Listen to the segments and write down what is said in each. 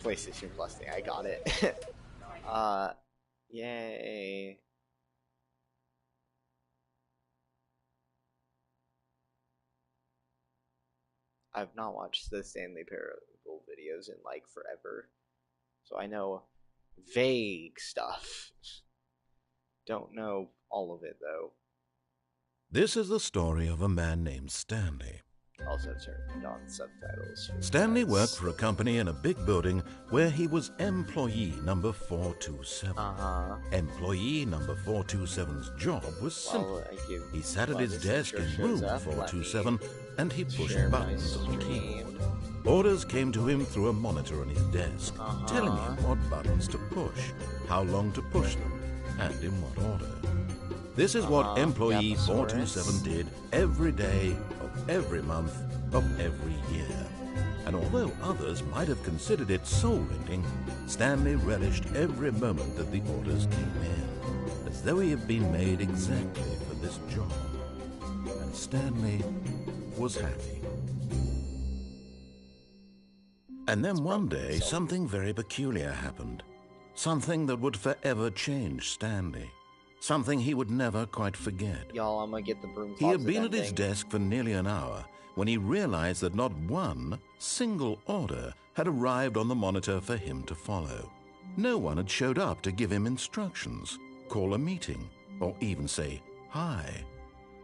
PlayStation Plus thing. I got it. Yay. I've not watched the Stanley Parable videos in like forever, so I know vague stuff. Don't know all of it though. This is the story of a man named Stanley. Also turned on subtitles. Stanley worked for a company in a big building where he was employee number 427. Employee number 427's job was simple. He sat at his desk in room 427 and he pushed buttons on the keyboard. Orders came to him through a monitor on his desk, telling him what buttons to push, how long to push them, and in what order. This is what employee 427 did every day of every month of every year. And although others might have considered it soul-rending, Stanley relished every moment that the orders came in, as though he had been made exactly for this job. And Stanley was happy. And then one day, something very peculiar happened. Something that would forever change Stanley. Something he would never quite forget. Y'all, I'm gonna get the broom. He had been at his desk for nearly an hour when he realized that not one single order had arrived on the monitor for him to follow. No one had showed up to give him instructions, call a meeting, or even say hi.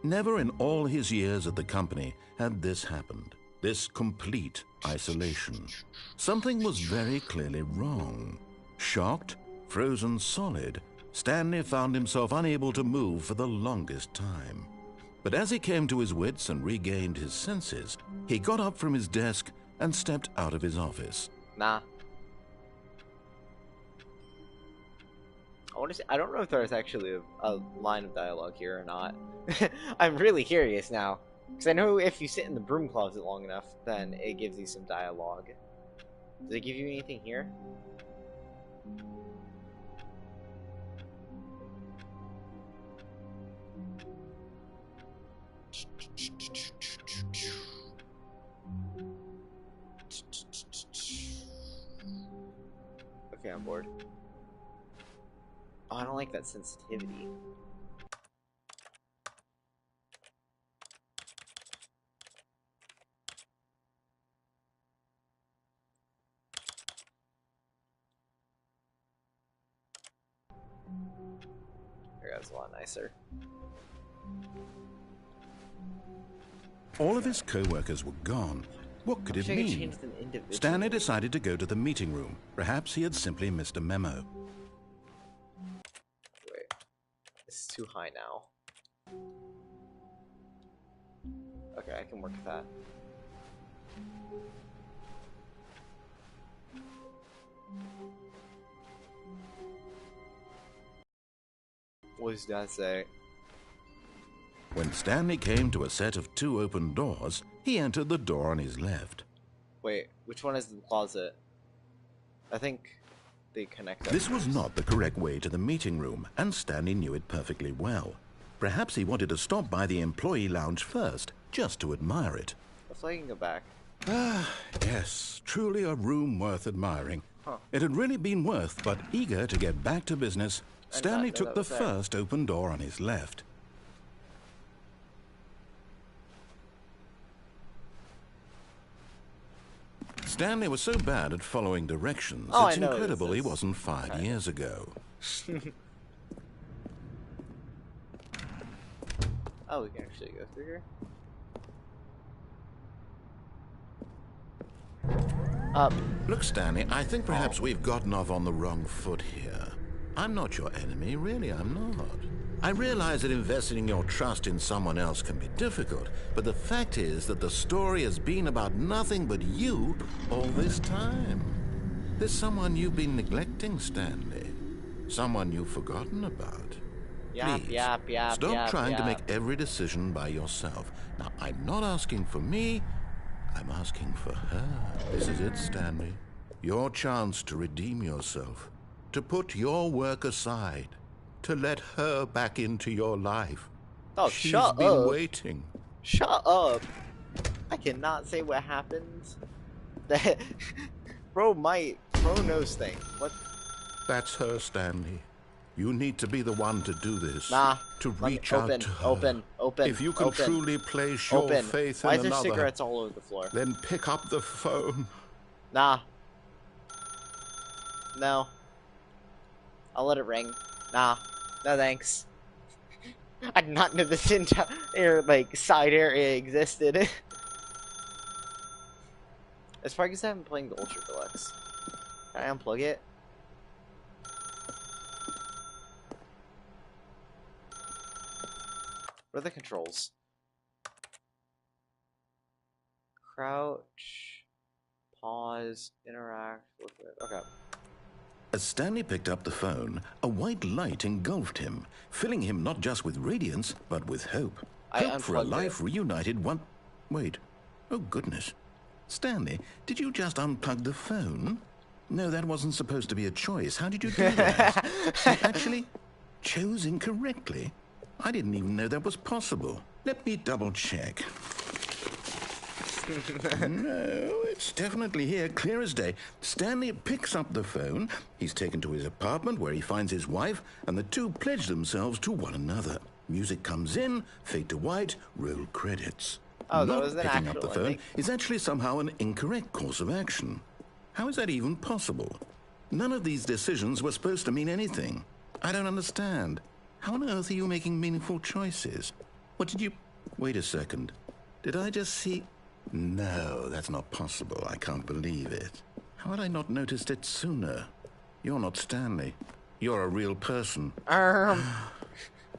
Never in all his years at the company had this happened. This complete isolation. Something was very clearly wrong. Shocked, frozen solid, Stanley found himself unable to move for the longest time. But as he came to his wits and regained his senses, he got up from his desk and stepped out of his office. Nah. I don't know if there's actually a line of dialogue here or not. I'm really curious now. Because I know if you sit in the broom closet long enough, then it gives you some dialogue. Does it give you anything here? Okay, I'm bored. Oh, I don't like that sensitivity. Here, that's a lot nicer. All of his co-workers were gone. What could it mean? Stanley decided to go to the meeting room. Perhaps he had simply missed a memo. Wait. This is too high now. Okay, I can work with that. What does that say? When Stanley came to a set of 2 open doors, he entered the door on his left. Wait, which one is the closet? I think they connect up. This was not the correct way to the meeting room, and Stanley knew it perfectly well. Perhaps he wanted to stop by the employee lounge first, just to admire it. Let's I can go back. Ah, yes, truly a room worth admiring. It had really been worth, but eager to get back to business, Stanley took the first open door on his left. Stanley was so bad at following directions, it's incredible he wasn't fired years ago. Oh, we can actually go through here? Look, Stanley, I think perhaps we've gotten off on the wrong foot here. I'm not your enemy, really, I'm not. I realize that investing your trust in someone else can be difficult, but the fact is that the story has been about nothing but you all this time. There's someone you've been neglecting, Stanley. Someone you've forgotten about. Please, stop trying to make every decision by yourself. Now, I'm not asking for me, I'm asking for her. This is it, Stanley. Your chance to redeem yourself, to put your work aside, to let her back into your life. Oh, She's shut been up. waiting. Shut up. I cannot say what happens. That bro might Chronos thing. What? That's her, Stanley. You need to be the one to do this. Nah. To reach out to her. Open. If you can truly place your faith in Why is there another, cigarettes all over the floor? then pick up the phone. Nah. No. I'll let it ring. Nah. No thanks. I did not know this entire, like, side area existed. It's probably because I haven't played the Ultra Deluxe. Can I unplug it? What are the controls? Crouch, pause, interact, look at it. Okay. As Stanley picked up the phone, a white light engulfed him, filling him not just with radiance, but with hope. Hope for a life reunited one... Wait. Oh, goodness. Stanley, did you just unplug the phone? No, that wasn't supposed to be a choice. How did you do that? You actually chose incorrectly. I didn't even know that was possible. Let me double check. No, it's definitely here, clear as day. Stanley picks up the phone. He's taken to his apartment where he finds his wife, and the two pledge themselves to one another. Music comes in, fade to white, roll credits. Oh, that Not was an picking up the phone ending. is actually somehow an incorrect course of action. How is that even possible? None of these decisions were supposed to mean anything. I don't understand. How on earth are you making meaningful choices? What did you... Wait a second. Did I just see... No, that's not possible. I can't believe it. How had I not noticed it sooner? You're not Stanley. You're a real person. Guys,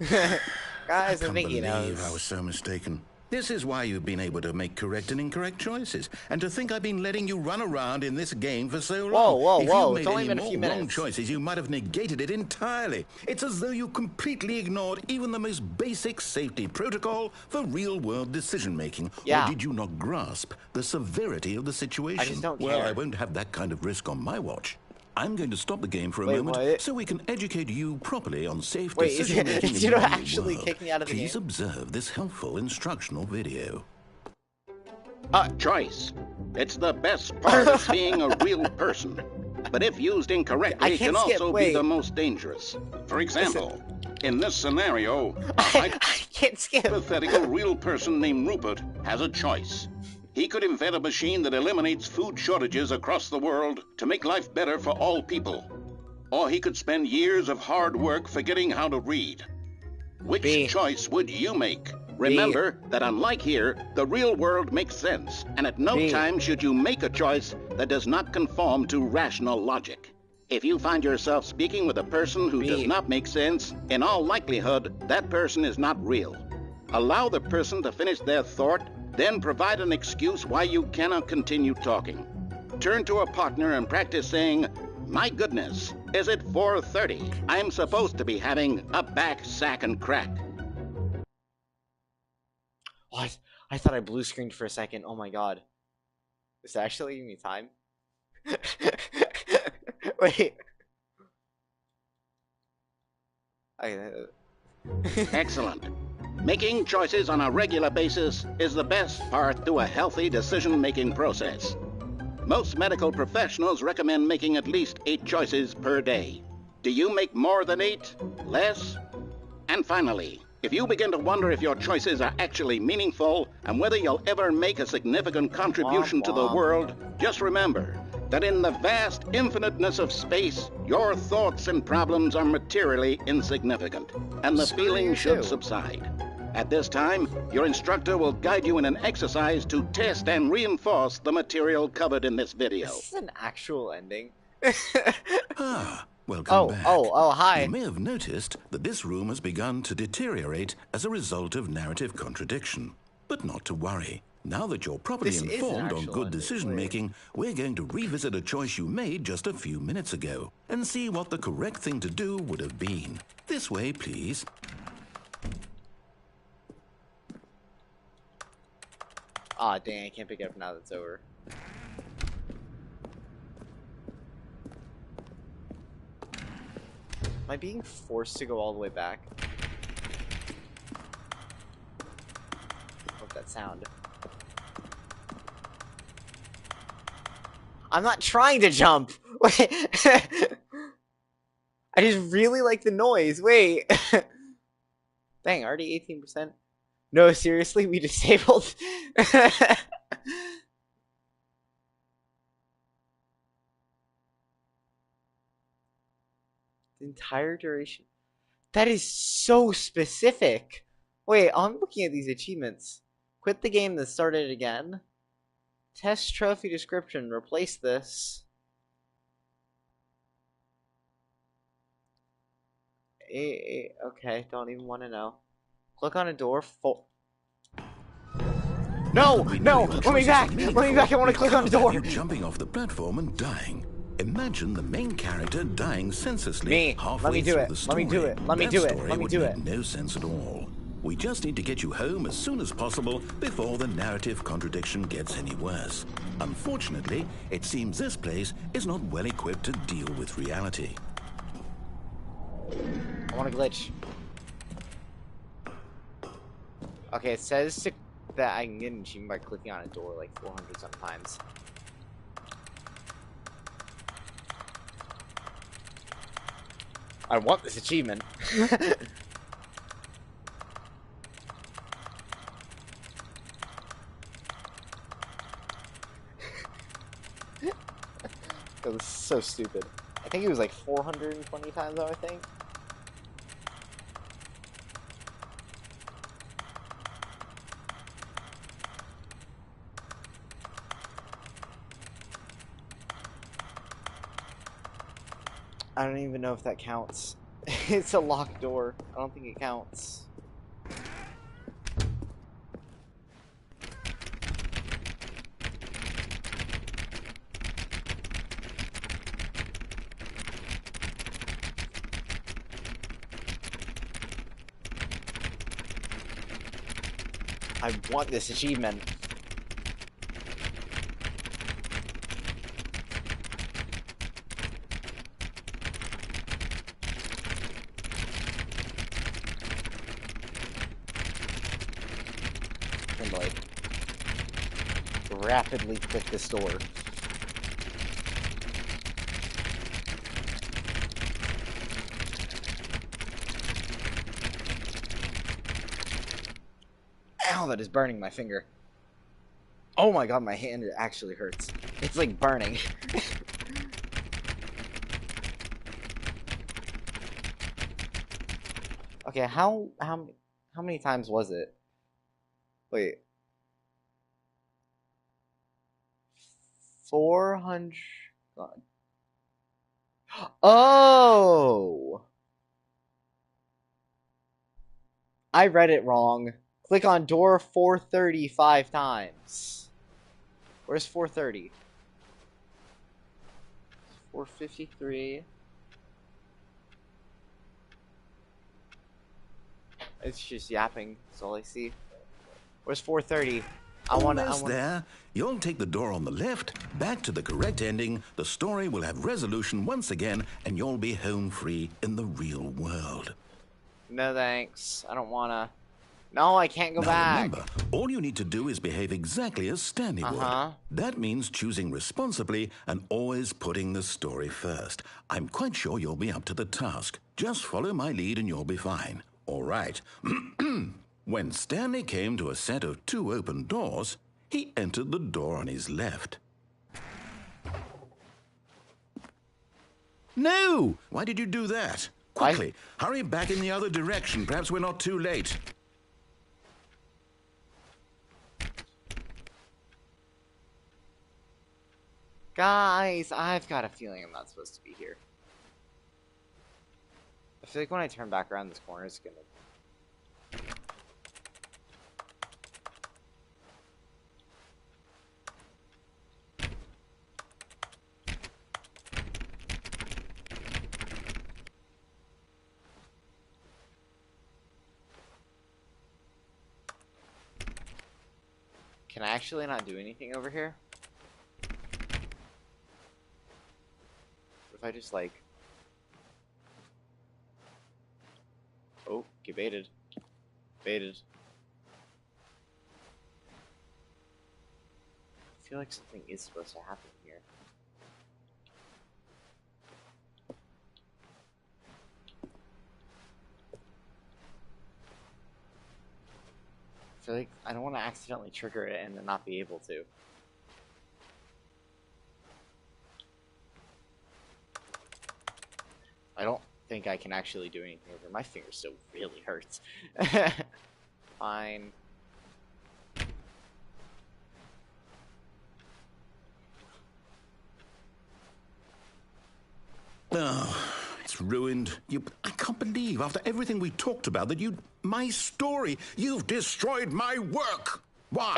I can't believe I was so mistaken. This is why you've been able to make correct and incorrect choices. And to think I've been letting you run around in this game for so long. Whoa, If you made any more wrong choices, you might have negated it entirely. It's as though you completely ignored even the most basic safety protocol for real-world decision-making. Yeah. Or did you not grasp the severity of the situation? I just don't Well, care. I won't have that kind of risk on my watch. I'm going to stop the game for a moment so we can educate you properly on safe decision-making. Is you don't actually kick me out of the Please game? observe this helpful instructional video. Choice. It's the best part of being a real person. But if used incorrectly, it can also be the most dangerous. For example, in this scenario, a hypothetical real person named Rupert has a choice. He could invent a machine that eliminates food shortages across the world to make life better for all people. Or he could spend years of hard work forgetting how to read. Which choice would you make? Remember that unlike here, the real world makes sense, and at no time should you make a choice that does not conform to rational logic. If you find yourself speaking with a person who does not make sense, in all likelihood, that person is not real. Allow the person to finish their thought, then provide an excuse why you cannot continue talking. Turn to a partner and practice saying, "My goodness, is it 4:30? I'm supposed to be having a back, sack, and crack." What? I thought I blue screened for a second. Oh my god. Is it actually giving me time? Wait. Excellent. Making choices on a regular basis is the best part to a healthy decision-making process. Most medical professionals recommend making at least 8 choices per day. Do you make more than 8? Less? And finally, if you begin to wonder if your choices are actually meaningful and whether you'll ever make a significant contribution to the world, just remember that in the vast infiniteness of space, your thoughts and problems are materially insignificant, and the feeling should subside. At this time, your instructor will guide you in an exercise to test and reinforce the material covered in this video. This is an actual ending. Welcome back. Hi. You may have noticed that this room has begun to deteriorate as a result of narrative contradiction. But not to worry. Now that you're properly informed on good decision-making, we're going to revisit a choice you made just a few minutes ago and see what the correct thing to do would have been. This way, please. Ah, dang, I can't pick it up now that it's over. Am I being forced to go all the way back? What's that sound? I'm not trying to jump! Wait. I just really like the noise. Wait. Dang, already 18%. No, seriously, we disabled. The entire duration. That is so specific. Wait, I'm looking at these achievements. Quit the game, then start it again. Test trophy description. Replace this. Okay, don't even want to know. Click on a door. No! No! Let me back! Let me back! I want to click on the door! You jumping off the platform and dying. Imagine the main character dying senselessly halfway through the story. Let me do it. Let me do it. Let me do it. No sense at all. We just need to get you home as soon as possible before the narrative contradiction gets any worse. Unfortunately, it seems this place is not well equipped to deal with reality. I want to glitch. Okay, it says that I can get an achievement by clicking on a door like 400 sometimes. I want this achievement. That was so stupid. I think it was like 420 times though, I think. I don't even know if that counts. It's a locked door. I don't think it counts. I want this achievement. And like rapidly click this door. Ow, that is burning my finger. Oh my god, my hand actually hurts. It's like burning. Okay, how many times was it? Wait. 400. God. Oh! I read it wrong. Click on door 430 5 times. Where's 430? 453. It's just yapping. That's all I see. Where's 430? Almost there. You'll take the door on the left, back to the correct ending. The story will have resolution once again, and you'll be home free in the real world. No thanks. I don't wanna. No, I can't go back. Remember, all you need to do is behave exactly as Stanley would. That means choosing responsibly and always putting the story first. I'm quite sure you'll be up to the task. Just follow my lead and you'll be fine. All right. When Stanley came to a set of 2 open doors, he entered the door on his left. No! Why did you do that? Quickly, hurry back in the other direction. Perhaps we're not too late. Guys, I've got a feeling I'm not supposed to be here. I feel like when I turn back around this corner, it's gonna... Can I actually not do anything over here? What if I just like... Oh, get baited. Baited. I feel like something is supposed to happen here. feel like I don't want to accidentally trigger it and then not be able to. I don't think I can actually do anything over. My finger still really hurts. Fine. Oh, it's ruined. I can't believe, after everything we talked about, that my story, you've destroyed my work. Why?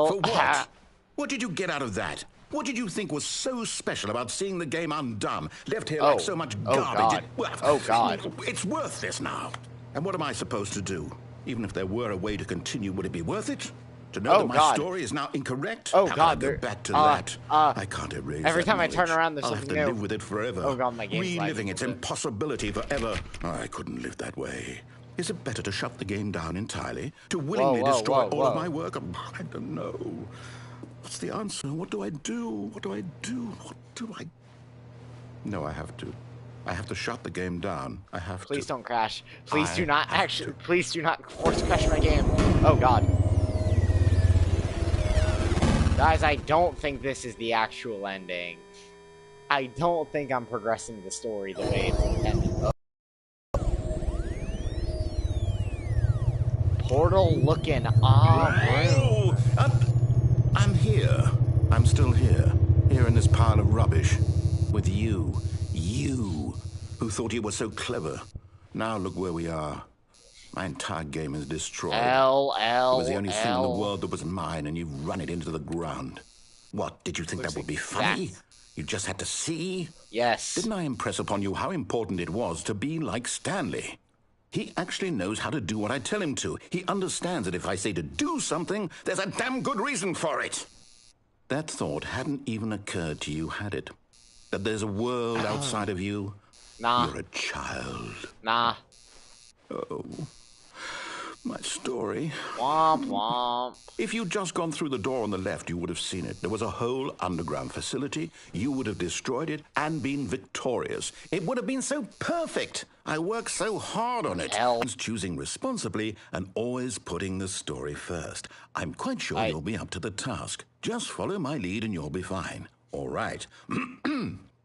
For what? What did you get out of that? What did you think was so special about seeing the game undone, left here like so much garbage? Oh, God. It's worthless now. And what am I supposed to do? Even if there were a way to continue, would it be worth it? To know that my story is now incorrect? Oh, How God. Can I go back to that? I can't erase every that time knowledge. I turn around, there's I'll something have to new. live with it forever. Oh, God, my game's reliving its impossibility forever. I couldn't live that way. Is it better to shut the game down entirely? To willingly destroy all of my work? I don't know. What's the answer? What do I do? What do I do? What do I... No, I have to. I have to shut the game down. I have to. Please don't crash. Please do not actually... Please do not force crash my game. Oh, God. Guys, I don't think this is the actual ending. I don't think I'm progressing the story the way it's intended. Oh. Portal looking room. I'm here. I'm still here. Here in this pile of rubbish. With you. You. Who thought you were so clever. Now look where we are. My entire game is destroyed. It was the only thing in the world that was mine, and you've run it into the ground. What, did you think that would be funny? You just had to see? Yes. Didn't I impress upon you how important it was to be like Stanley? He actually knows how to do what I tell him to. He understands that if I say to do something, there's a damn good reason for it. That thought hadn't even occurred to you, had it? That there's a world outside of you? Nah. You're a child. Nah. Oh. My story. Womp womp. If you'd just gone through the door on the left, you would have seen it. There was a whole underground facility. You would have destroyed it and been victorious. It would have been so perfect. I worked so hard on it. Choosing responsibly and always putting the story first. I'm quite sure you'll be up to the task. Just follow my lead and you'll be fine. All right.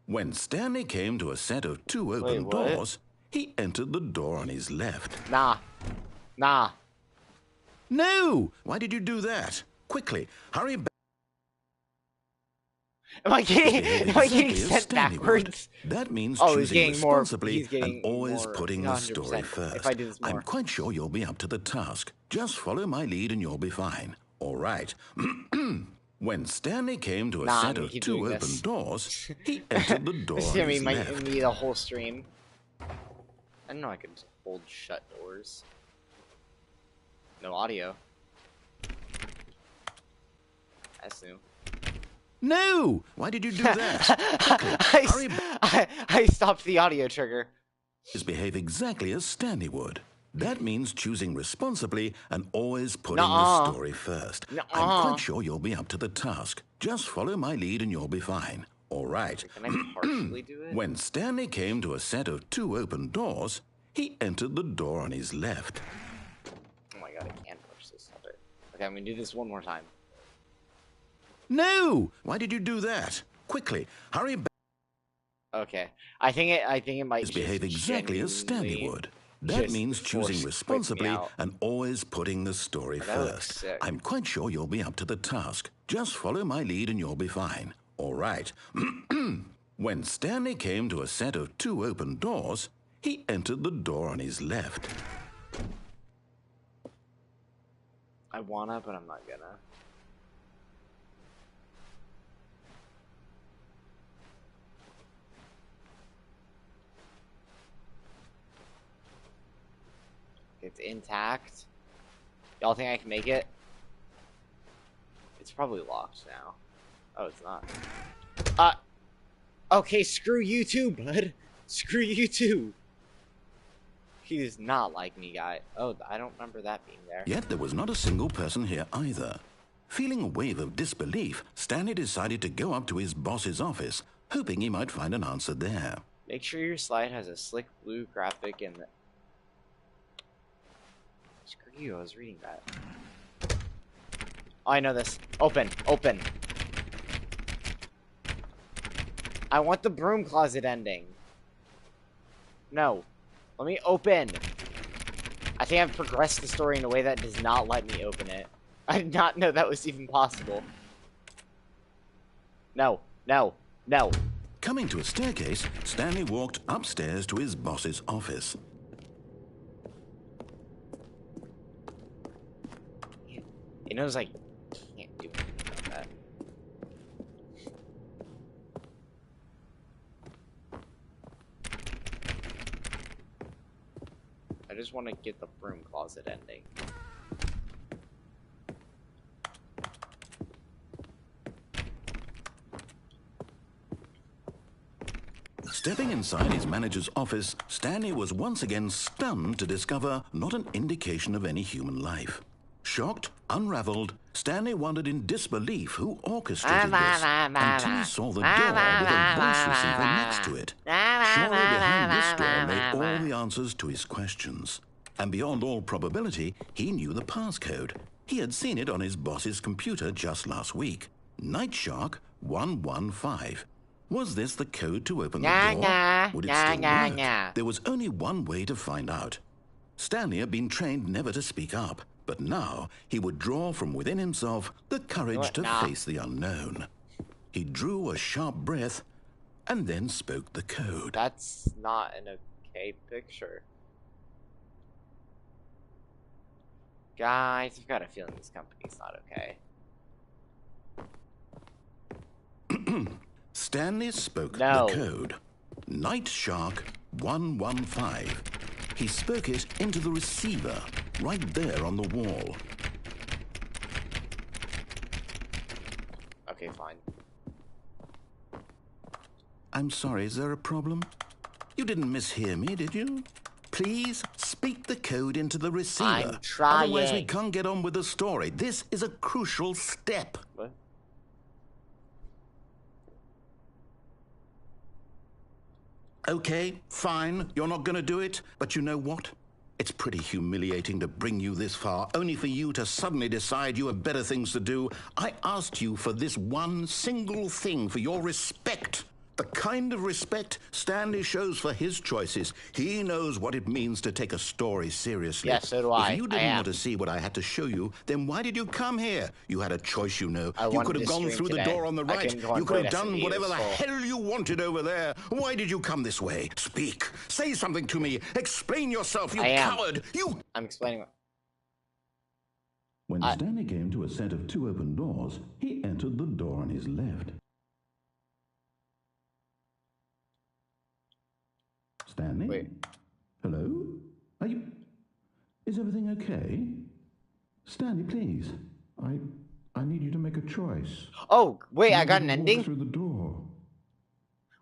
When Stanley came to a set of 2 open doors, he entered the door on his left. Nah. Nah. No! Why did you do that? Quickly, hurry back. Am I getting sent backwards? That means choosing responsibly and always putting the story first. If I do this more. I'm quite sure you'll be up to the task. Just follow my lead and you'll be fine. All right. When Stanley came to a set of 2 open doors, he entered the door on his left. Might need a whole stream. I didn't know I could hold shut doors. No audio. That's new. No! Why did you do that? I stopped the audio trigger. Behave exactly as Stanley would. That means choosing responsibly and always putting the story first. I'm quite sure you'll be up to the task. Just follow my lead and you'll be fine. All right. Can I partially do it? When Stanley came to a set of 2 open doors, he entered the door on his left. Oh my god, I can't push this. Okay, I'm gonna do this one more time. No! Why did you do that? Quickly, hurry back. Okay, I think it might behave exactly as Stanley would. That means choosing responsibly and always putting the story first. I'm quite sure you'll be up to the task. Just follow my lead and you'll be fine. All right. When Stanley came to a set of 2 open doors, he entered the door on his left. I wanna, but I'm not gonna. It's intact. Y'all think I can make it? It's probably locked now. Oh, it's not. Okay, screw you too, bud. Screw you too. He does not like me, guy. Oh, I don't remember that being there. Yet there was not a single person here either. Feeling a wave of disbelief, Stanley decided to go up to his boss's office, hoping he might find an answer there. Make sure your slide has a slick blue graphic in the... Screw you, I was reading that. Oh, I know this. Open. Open. I want the broom closet ending. No. Let me open. I think I've progressed the story in a way that does not let me open it. I did not know that was even possible. No. No. No. Coming to a staircase, Stanley walked upstairs to his boss's office. He knows I can't do anything about that. I just want to get the broom closet ending. Stepping inside his manager's office, Stanley was once again stunned to discover not an indication of any human life. Shocked, unraveled, Stanley wondered in disbelief who orchestrated this until he saw the door with a voice receiver next to it. Surely behind this door lay all the answers to his questions. And beyond all probability, he knew the passcode. He had seen it on his boss's computer just last week. Night Shark 115. Was this the code to open the door? Would it still work? There was only one way to find out. Stanley had been trained never to speak up, but now he would draw from within himself the courage to face the unknown. He drew a sharp breath and then spoke the code. That's not an okay picture. Guys, I've got a feeling this company's not okay. Stanley spoke the code. Night Shark 115. He spoke it into the receiver, right there on the wall. Okay, fine. I'm sorry, is there a problem? You didn't mishear me, did you? Please speak the code into the receiver. I'm trying. Otherwise we can't get on with the story. This is a crucial step. What? Okay, fine, you're not going to do it, but you know what? It's pretty humiliating to bring you this far, only for you to suddenly decide you have better things to do. I asked you for this one single thing, for your respect. The kind of respect Stanley shows for his choices. He knows what it means to take a story seriously. Yes, so do I. If you didn't want to see what I had to show you, then why did you come here? You had a choice, you know. You could have gone through the door on the right. You could have done whatever the hell you wanted over there. Why did you come this way? Speak. Say something to me. Explain yourself, you coward. I'm explaining. When Stanley came to a set of two open doors, he entered the door on his left. Stanley? Wait. Hello? Are you... Is everything okay? Stanley, please. I need you to make a choice. Oh, wait, I got an ending? Through the door.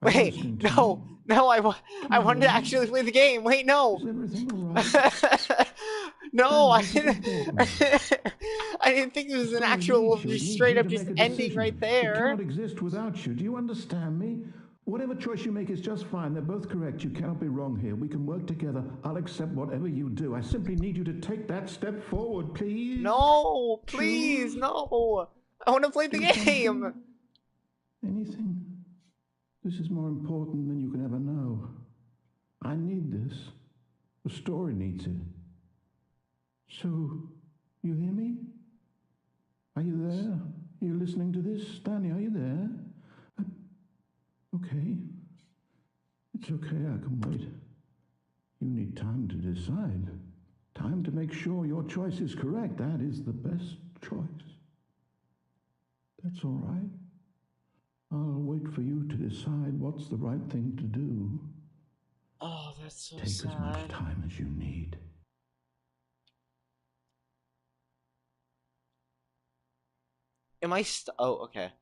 Wait, no. No, I wanted to actually play the game. Wait, no. Is everything all right? No, I didn't. I didn't think this was an actual straight up just ending right there. It cannot exist without you. Do you understand me? Whatever choice you make is just fine. They're both correct. You cannot be wrong here. We can work together. I'll accept whatever you do. I simply need you to take that step forward, please. No, please, no. I want to play the game. Anything? This is more important than you can ever know. I need this. The story needs it. So, you hear me? Are you there? Are you listening to this? Stanley, are you there? Okay. It's okay, I can wait. You need time to decide. Time to make sure your choice is correct. That is the best choice. That's all right. I'll wait for you to decide what's the right thing to do. Oh, that's so sad. Take as much time as you need. Am I oh, okay.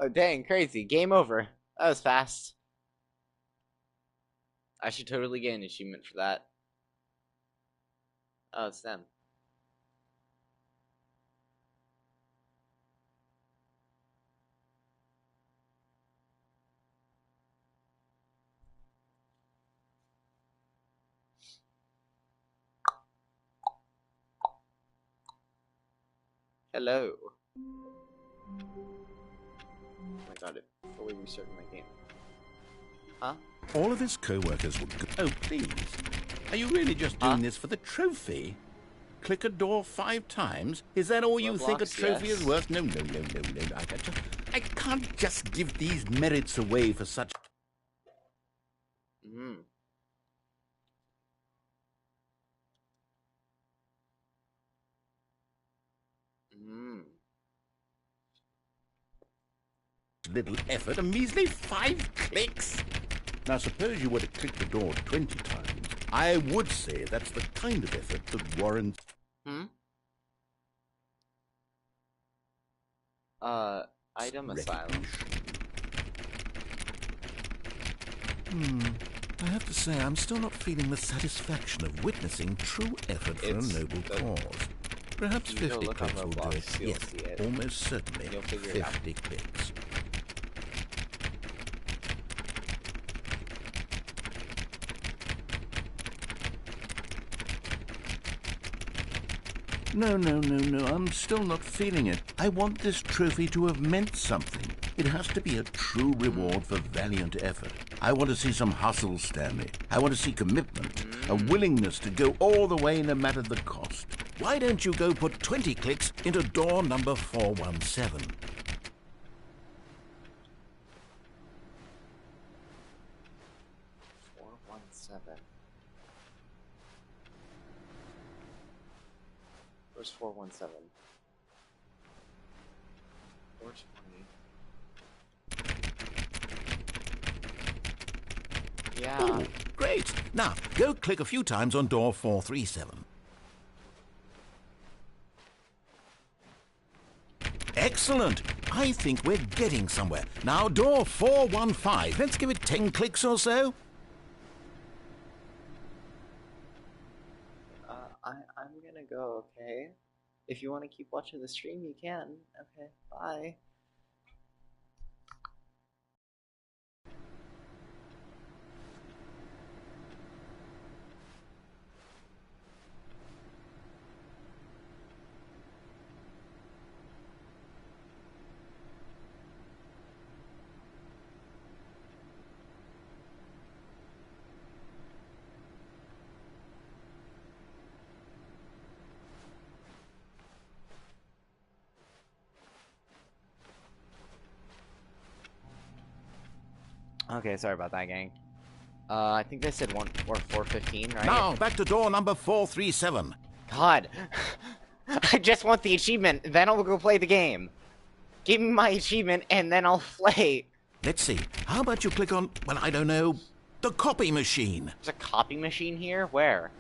Oh, dang, crazy. Game over. That was fast. I should totally get an achievement for that. Oh, it's them. Hello. Oh my god, it fully restarted my game. Huh? All of his co-workers would go, oh, please. Are you really just doing this for the trophy? Click a door 5 times? Is that all you think a trophy is worth? No. I can't just give these merits away for such... little effort, a measly 5 clicks. Now, suppose you were to click the door 20 times. I would say that's the kind of effort that warrants... Item asylum. I have to say, I'm still not feeling the satisfaction of witnessing true effort for a noble cause. Perhaps 50 clicks will do it. Yes, almost certainly 50 clicks. No, I'm still not feeling it. I want this trophy to have meant something. It has to be a true reward for valiant effort. I want to see some hustle, Stanley. I want to see commitment, a willingness to go all the way no matter the cost. Why don't you go put 20 clicks into door number 417? Where's 417? 420. Yeah. Ooh, great. Now, go click a few times on door 437. Excellent. I think we're getting somewhere. Now, door 415. Let's give it 10 clicks or so. I'm gonna go, okay? If you want to keep watching the stream, you can. Okay, bye. Okay, sorry about that, gang. I think they said 415, right? Now, back to door number 437. God. I just want the achievement, then I'll go play the game. Give me my achievement, and then I'll play. Let's see. How about you click on, well, I don't know, the copy machine? There's a copy machine here? Where?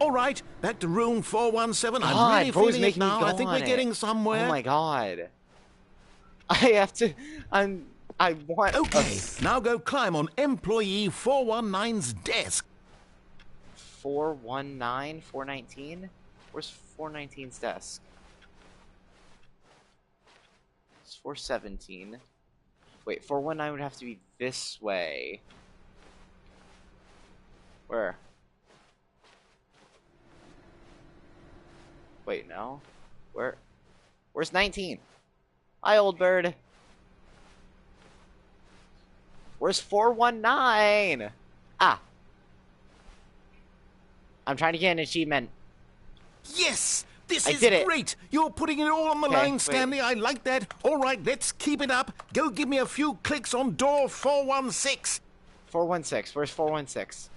All right, back to room 417. I'm really feeling it now. I think we're getting somewhere. Oh my god. I have to... I want... Okay, now go climb on employee 419's desk. 419? 419? Where's 419's desk? It's 417. Wait, 419 would have to be this way. Where? Wait, no? Where's 19? Hi, old bird. Where's 419? Ah. I'm trying to get an achievement. Yes! This is great! You're putting it all on the line, Stanley. I like that. All right, let's keep it up. Go give me a few clicks on door 416. 416. Where's 416?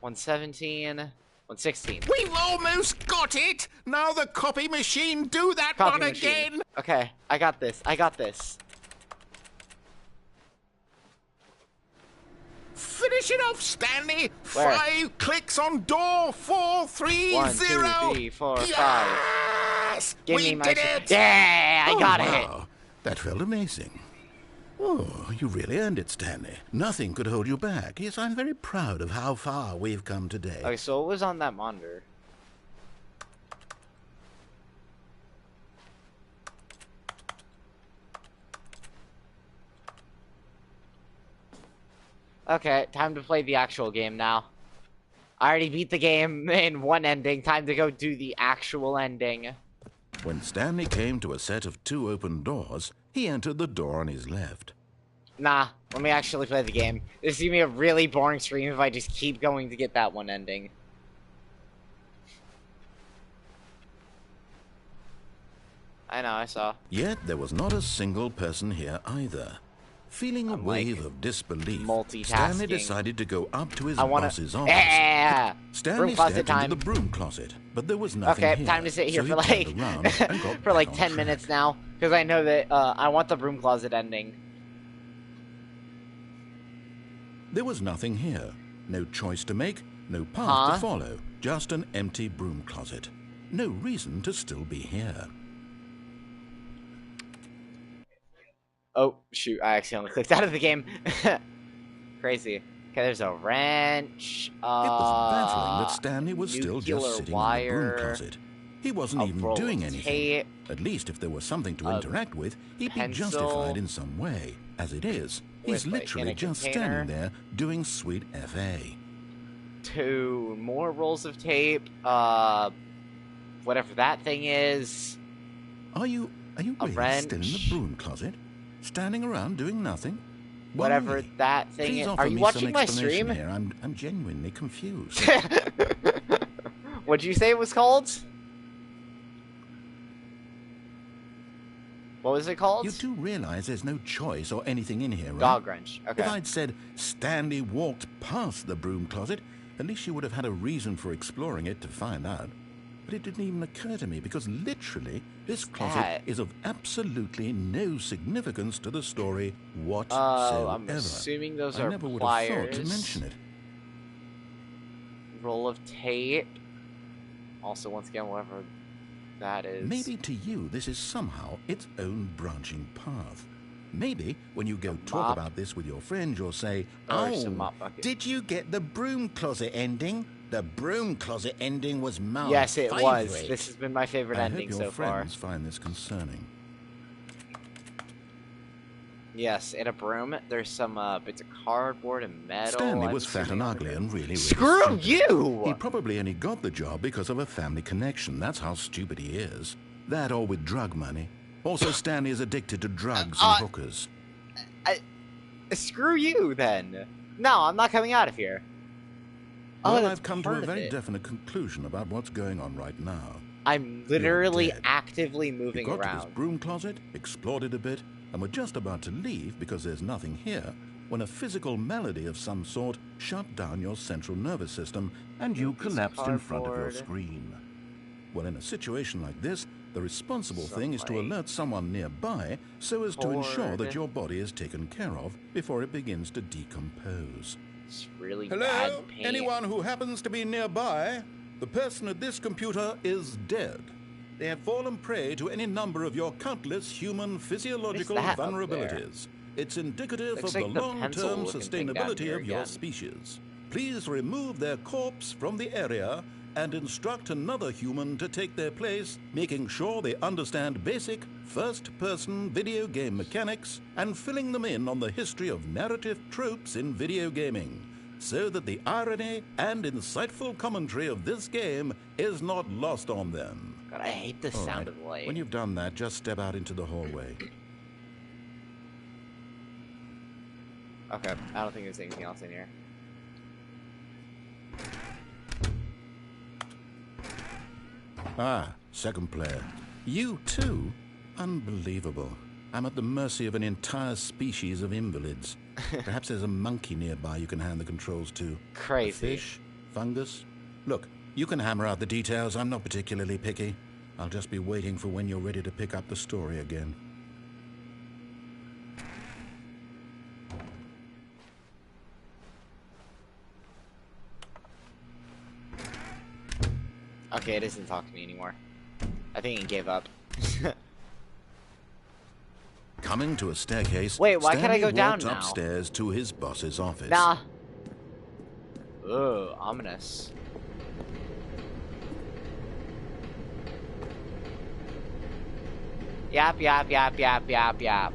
117. 116. We've almost got it! Now the copy machine, do that one again! Okay, I got this. Finish it off, Stanley! Where? 5 clicks on door 430! 1, 2, 3, 4, 5. Yes! We did it! Yeah, I got it! That felt amazing. Oh, you really earned it, Stanley. Nothing could hold you back. Yes, I'm very proud of how far we've come today. Okay, so what was on that monitor? Okay, time to play the actual game now. I already beat the game in one ending. Time to go do the actual ending. When Stanley came to a set of 2 open doors, he entered the door on his left. Nah, let me actually play the game. This is gonna be a really boring stream if I just keep going to get that one ending. I know, I saw. Yet there was not a single person here either. Feeling a wave of disbelief, Stanley decided to go up to his boss's office. Yeah! Stanley stepped into the broom closet, but there was nothing here. Okay, time to sit here so for like 10 minutes now, because I know that I want the broom closet ending. There was nothing here. No choice to make, no path to follow. Just an empty broom closet. No reason to still be here. Oh, shoot, I accidentally clicked out of the game. Crazy. Okay, there's a wrench. It was baffling that Stanley was still just sitting in the broom closet. He wasn't even doing anything. Tape, At least if there was something to interact with, he'd be justified in some way. As it is, he's literally just standing there doing sweet FA. 2 more rolls of tape. Whatever that thing is. Are you really still in the broom closet? Standing around doing nothing? Whatever that thing is. Are you watching my stream? Here. I'm genuinely confused. What'd you say it was called? What was it called? You do realize there's no choice or anything in here, right? Dog wrench. Okay. If I'd said Stanley walked past the broom closet, at least you would have had a reason for exploring it to find out. But it didn't even occur to me, because literally, this closet is of absolutely no significance to the story whatsoever. I'm assuming those are I never would pliers. have thought to mention it. Roll of tape. Also, once again, whatever that is. Maybe to you, this is somehow its own branching path. Maybe when you go talk about this with your friend, you'll say, "Oh, did you get the broom closet ending? The broom closet ending was my Yes, it favorite. was. This has been my favorite ending so far. I hope your friends find this concerning. Yes, in a broom, there's some bits of cardboard and metal. Stanley was fat and ugly and really Screw stupid. you! He probably only got the job because of a family connection. That's how stupid he is. That or with drug money. Also, Stanley is addicted to drugs and hookers. Screw you, then. No, I'm not coming out of here. Well, I've come to a very definite conclusion about what's going on right now. I'm literally actively moving around. You got to this broom closet, explored it a bit, and were just about to leave because there's nothing here, when a physical malady of some sort shut down your central nervous system and you collapsed in front of your screen. Well, in a situation like this, the responsible thing is to alert someone nearby so as to ensure that your body is taken care of before it begins to decompose. It's really Hello? bad pain. Anyone who happens to be nearby? The person at this computer is dead. They have fallen prey to any number of your countless human physiological vulnerabilities. It's indicative of the long-term sustainability of your species. Please remove their corpse from the area and instruct another human to take their place, making sure they understand basic first-person video game mechanics and filling them in on the history of narrative tropes in video gaming, so that the irony and insightful commentary of this game is not lost on them. God, I hate the sound of light. When you've done that, just step out into the hallway. Okay, I don't think there's anything else in here. Ah, second player. You too? Unbelievable. I'm at the mercy of an entire species of invalids. Perhaps there's a monkey nearby you can hand the controls to. Crazy. A fish? Fungus? Look, you can hammer out the details. I'm not particularly picky. I'll just be waiting for when you're ready to pick up the story again. Okay, it doesn't talk to me anymore. I think it gave up. Coming to a staircase, wait, why can't I go down now? Upstairs to his boss's office. Nah. Ugh, ominous. Yap, yap, yap, yap, yap, yap.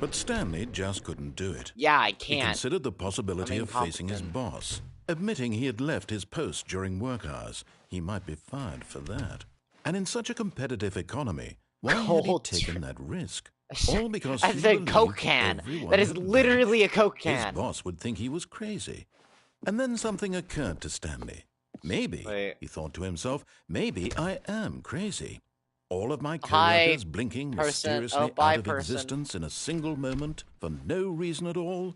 But Stanley just couldn't do it. Yeah, I can't. He considered the possibility of facing his boss, admitting he had left his post during work hours. He might be fired for that. And in such a competitive economy, why had he taken that risk? All because that's a Coke can. That is literally a Coke can. His boss would think he was crazy. And then something occurred to Stanley. Maybe, he thought to himself, maybe I am crazy. All of my coworkers blinking mysteriously out of existence in a single moment for no reason at all.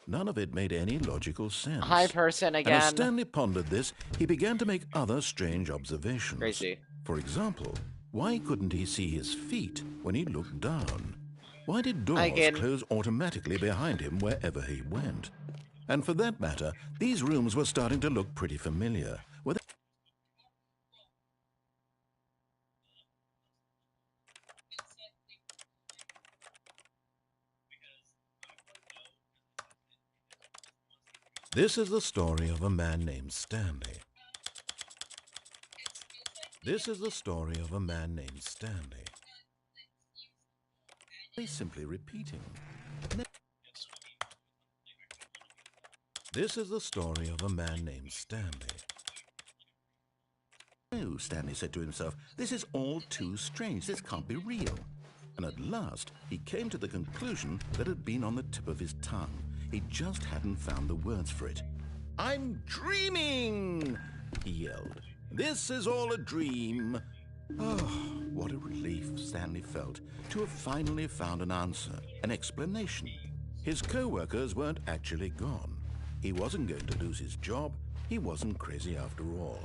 None of it made any logical sense. Hi, person again. And as Stanley pondered this, he began to make other strange observations. Crazy. For example, why couldn't he see his feet when he looked down? Why did doors close automatically behind him wherever he went? And for that matter, these rooms were starting to look pretty familiar. This is the story of a man named Stanley. This is the story of a man named Stanley. He's simply repeating. This is the story of a man named Stanley. Oh, Stanley said to himself, this is all too strange. This can't be real. And at last, he came to the conclusion that had been on the tip of his tongue. He just hadn't found the words for it. I'm dreaming, he yelled. This is all a dream. Oh, what a relief Stanley felt to have finally found an answer, an explanation. His co-workers weren't actually gone. He wasn't going to lose his job. He wasn't crazy after all.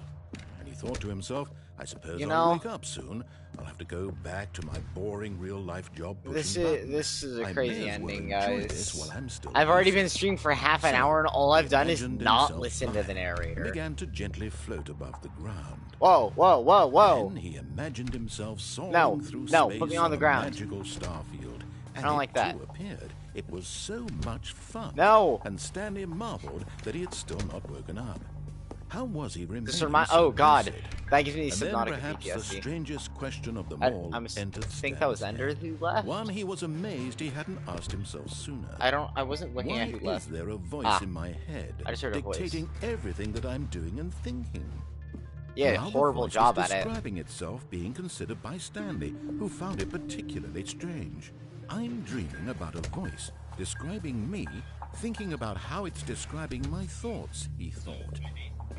And he thought to himself, I suppose I'll wake up soon. I'll have to go back to my boring real-life job. This is a crazy ending, guys. I've already been streaming for half an hour, and all I've done is not listen to the narrator. Began to gently float above the ground. Whoa, whoa, whoa, whoa! Then he imagined himself soaring through space put me on the ground. Magical star field. I don't like that. Appeared. It was so much fun. No. And Stanley marveled that he had still not woken up. How was he remembering? Oh God, that gives me hypnotic perhaps PTSD. The strangest question of them all entered think that was Ender who left. One he was amazed he hadn't asked himself sooner. I wasn't looking at who left. Why is there a voice in my head I just heard a dictating voice. Everything that I'm doing and thinking? Yeah, horrible job at it. Describing itself being considered by Stanley, who found it particularly strange. I'm dreaming about a voice describing me, thinking about how it's describing my thoughts, he thought.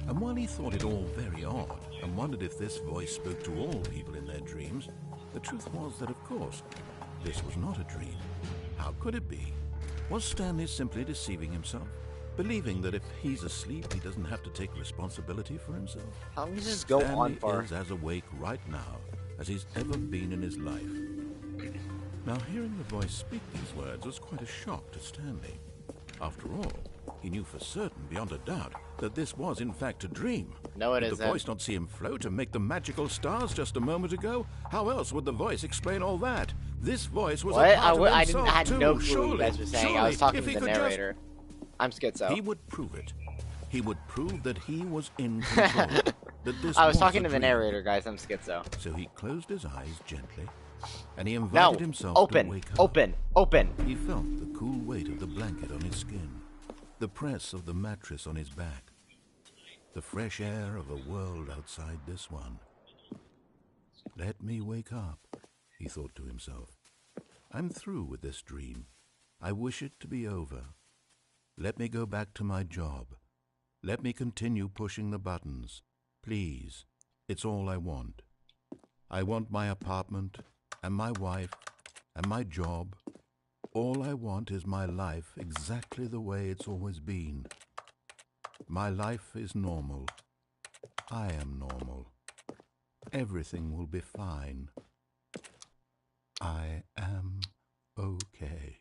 And while he thought it all very odd, and wondered if this voice spoke to all people in their dreams, the truth was that, of course, this was not a dream. How could it be? Was Stanley simply deceiving himself? Believing that if he's asleep, he doesn't have to take responsibility for himself? How can you just go on for? Stanley is as awake right now as he's ever been in his life. Now, hearing the voice speak these words was quite a shock to Stanley. After all, he knew for certain, beyond a doubt, that this was in fact a dream. No, it isn't. Did the voice not see him float and make the magical stars just a moment ago? How else would the voice explain all that? This voice was a part of himself I had no clue surely, what you guys were saying. I was talking to the narrator. I'm schizo. He would prove it. He would prove that he was in control. That this I was talking to the narrator, guys. I'm schizo. So he closed his eyes gently, and he invited himself to wake up. Open. He felt the cool weight of the blanket on his skin, the press of the mattress on his back, the fresh air of a world outside this one. Let me wake up, he thought to himself. I'm through with this dream. I wish it to be over. Let me go back to my job. Let me continue pushing the buttons. Please, it's all I want. I want my apartment, and my wife, and my job. All I want is my life exactly the way it's always been. My life is normal. I am normal. Everything will be fine. I am okay.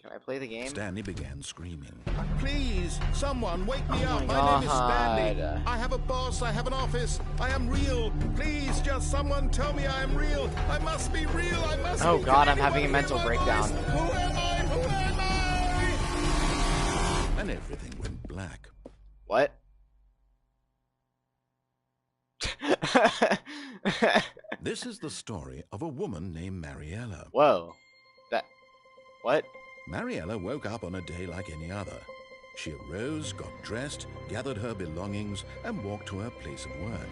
Can I play the game? Stanley began screaming. Please, someone wake me up. My name is Stanley. I have a boss. I have an office. I am real. Please, just someone tell me I am real. I must be real. I must be. Oh God, I'm having a mental breakdown. Who am I? Who am I? And everything went black. What? This is the story of a woman named Mariella. Whoa. What? Mariella woke up on a day like any other. She arose, got dressed, gathered her belongings, and walked to her place of work.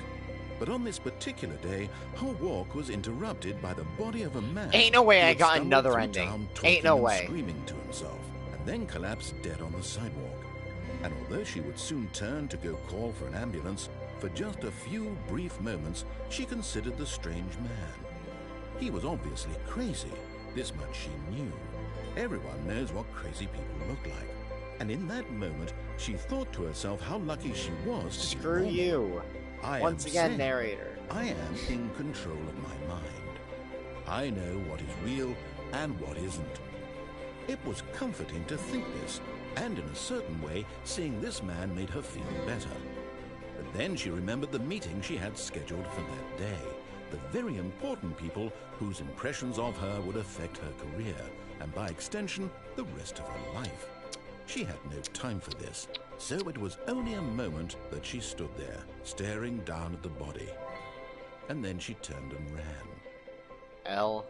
But on this particular day, her walk was interrupted by the body of a man. Ain't no way I got another ending. Ain't no way. Screaming to himself, and then collapsed dead on the sidewalk. And although she would soon turn to go call for an ambulance, for just a few brief moments, she considered the strange man. He was obviously crazy. This much she knew. Everyone knows what crazy people look like. And in that moment, she thought to herself how lucky she was to Screw be you. Once again, narrator. I am in control of my mind. I know what is real and what isn't. It was comforting to think this, and in a certain way, seeing this man made her feel better. But then she remembered the meeting she had scheduled for that day, the very important people whose impressions of her would affect her career, and by extension, the rest of her life. She had no time for this, so it was only a moment that she stood there, staring down at the body. And then she turned and ran. L.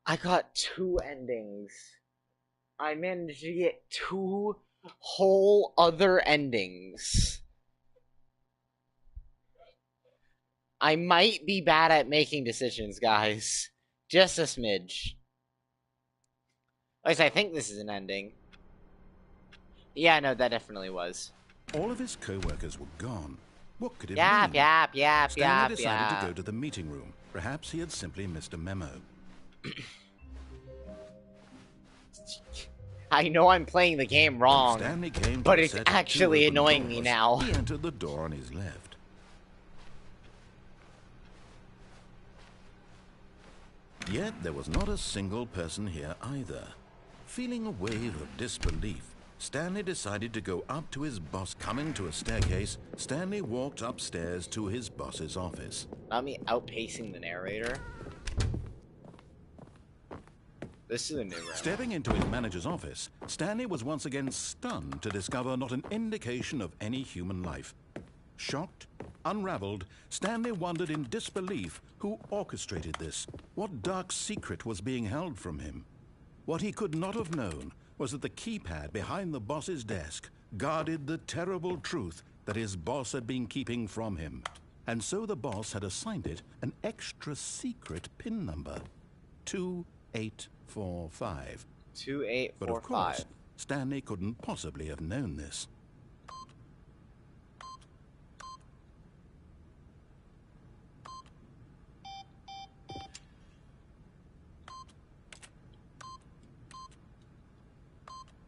I got 2 endings. I managed to get 2 whole other endings. I might be bad at making decisions, guys. Just a smidge. At least I think this is an ending. Yeah, no, that definitely was. All of his co-workers were gone. What could it mean? Stanley decided to go to the meeting room. Perhaps he had simply missed a memo. I know I'm playing the game wrong, but it's actually annoying me now. He entered the door on his left. Yet there was not a single person here either. Feeling a wave of disbelief, Stanley decided to go up to his boss. Coming to a staircase, Stanley walked upstairs to his boss's office. Not me outpacing the narrator. This is a new room. Stepping into his manager's office, Stanley was once again stunned to discover not an indication of any human life. Shocked, unraveled, Stanley wondered in disbelief who orchestrated this, what dark secret was being held from him. What he could not have known was that the keypad behind the boss's desk guarded the terrible truth that his boss had been keeping from him. And so the boss had assigned it an extra secret PIN number, 2845. 2845. But of course, Stanley couldn't possibly have known this.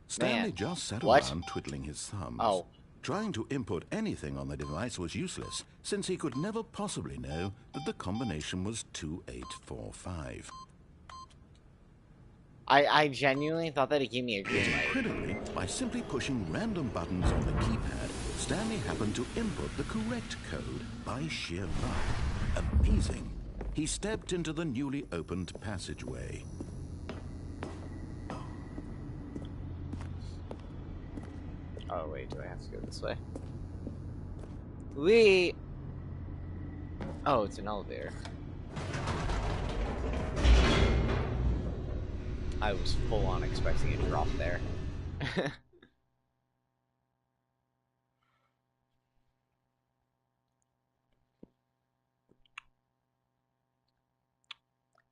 Stanley just sat around twiddling his thumbs. Trying to input anything on the device was useless, since he could never possibly know that the combination was 2845. I genuinely thought that it gave me a green light. Incredibly, by simply pushing random buttons on the keypad, Stanley happened to input the correct code by sheer luck. Amazing. He stepped into the newly opened passageway. Oh, wait, do I have to go this way? Oh, it's an elevator. I was full on expecting a drop there.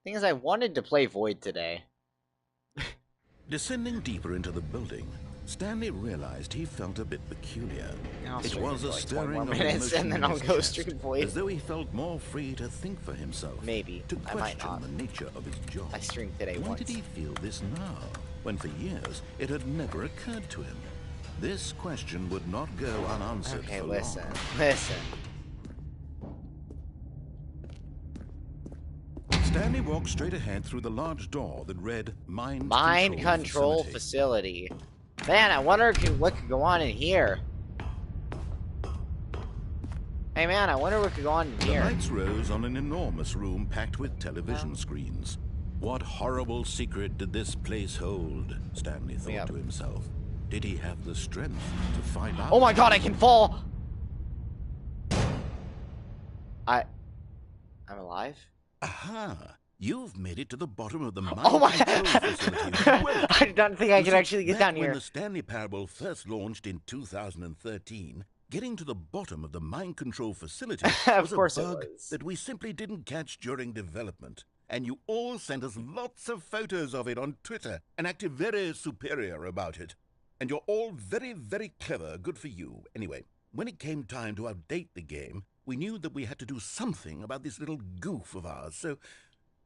Thing is, I wanted to play Void today. Descending deeper into the building, Stanley realized he felt a bit peculiar. It was a stirring of minutes, and then I'll go stream Void. As though he felt more free to think for himself. Maybe. To question the nature of his job. I streamed today Why once. did he feel this now, when for years it had never occurred to him? This question would not go unanswered for listen. long. Listen. Stanley walked straight ahead through the large door that read Mind Control Facility. Man, I wonder what could go on in here. Hey man, I wonder what could go on in here. The lights rose on an enormous room packed with television screens. What horrible secret did this place hold? Stanley thought to himself. did he have the strength to find out? Oh my god, I can fall! I'm alive? Aha! You've made it to the bottom of the mine control facility. Well, I didn't think I could actually get down here. When the Stanley Parable first launched in 2013, getting to the bottom of the mine control facility was a bug that we simply didn't catch during development. And you all sent us lots of photos of it on Twitter and acted very superior about it. And you're all very, very clever. Good for you. Anyway, when it came time to update the game, we knew that we had to do something about this little goof of ours, so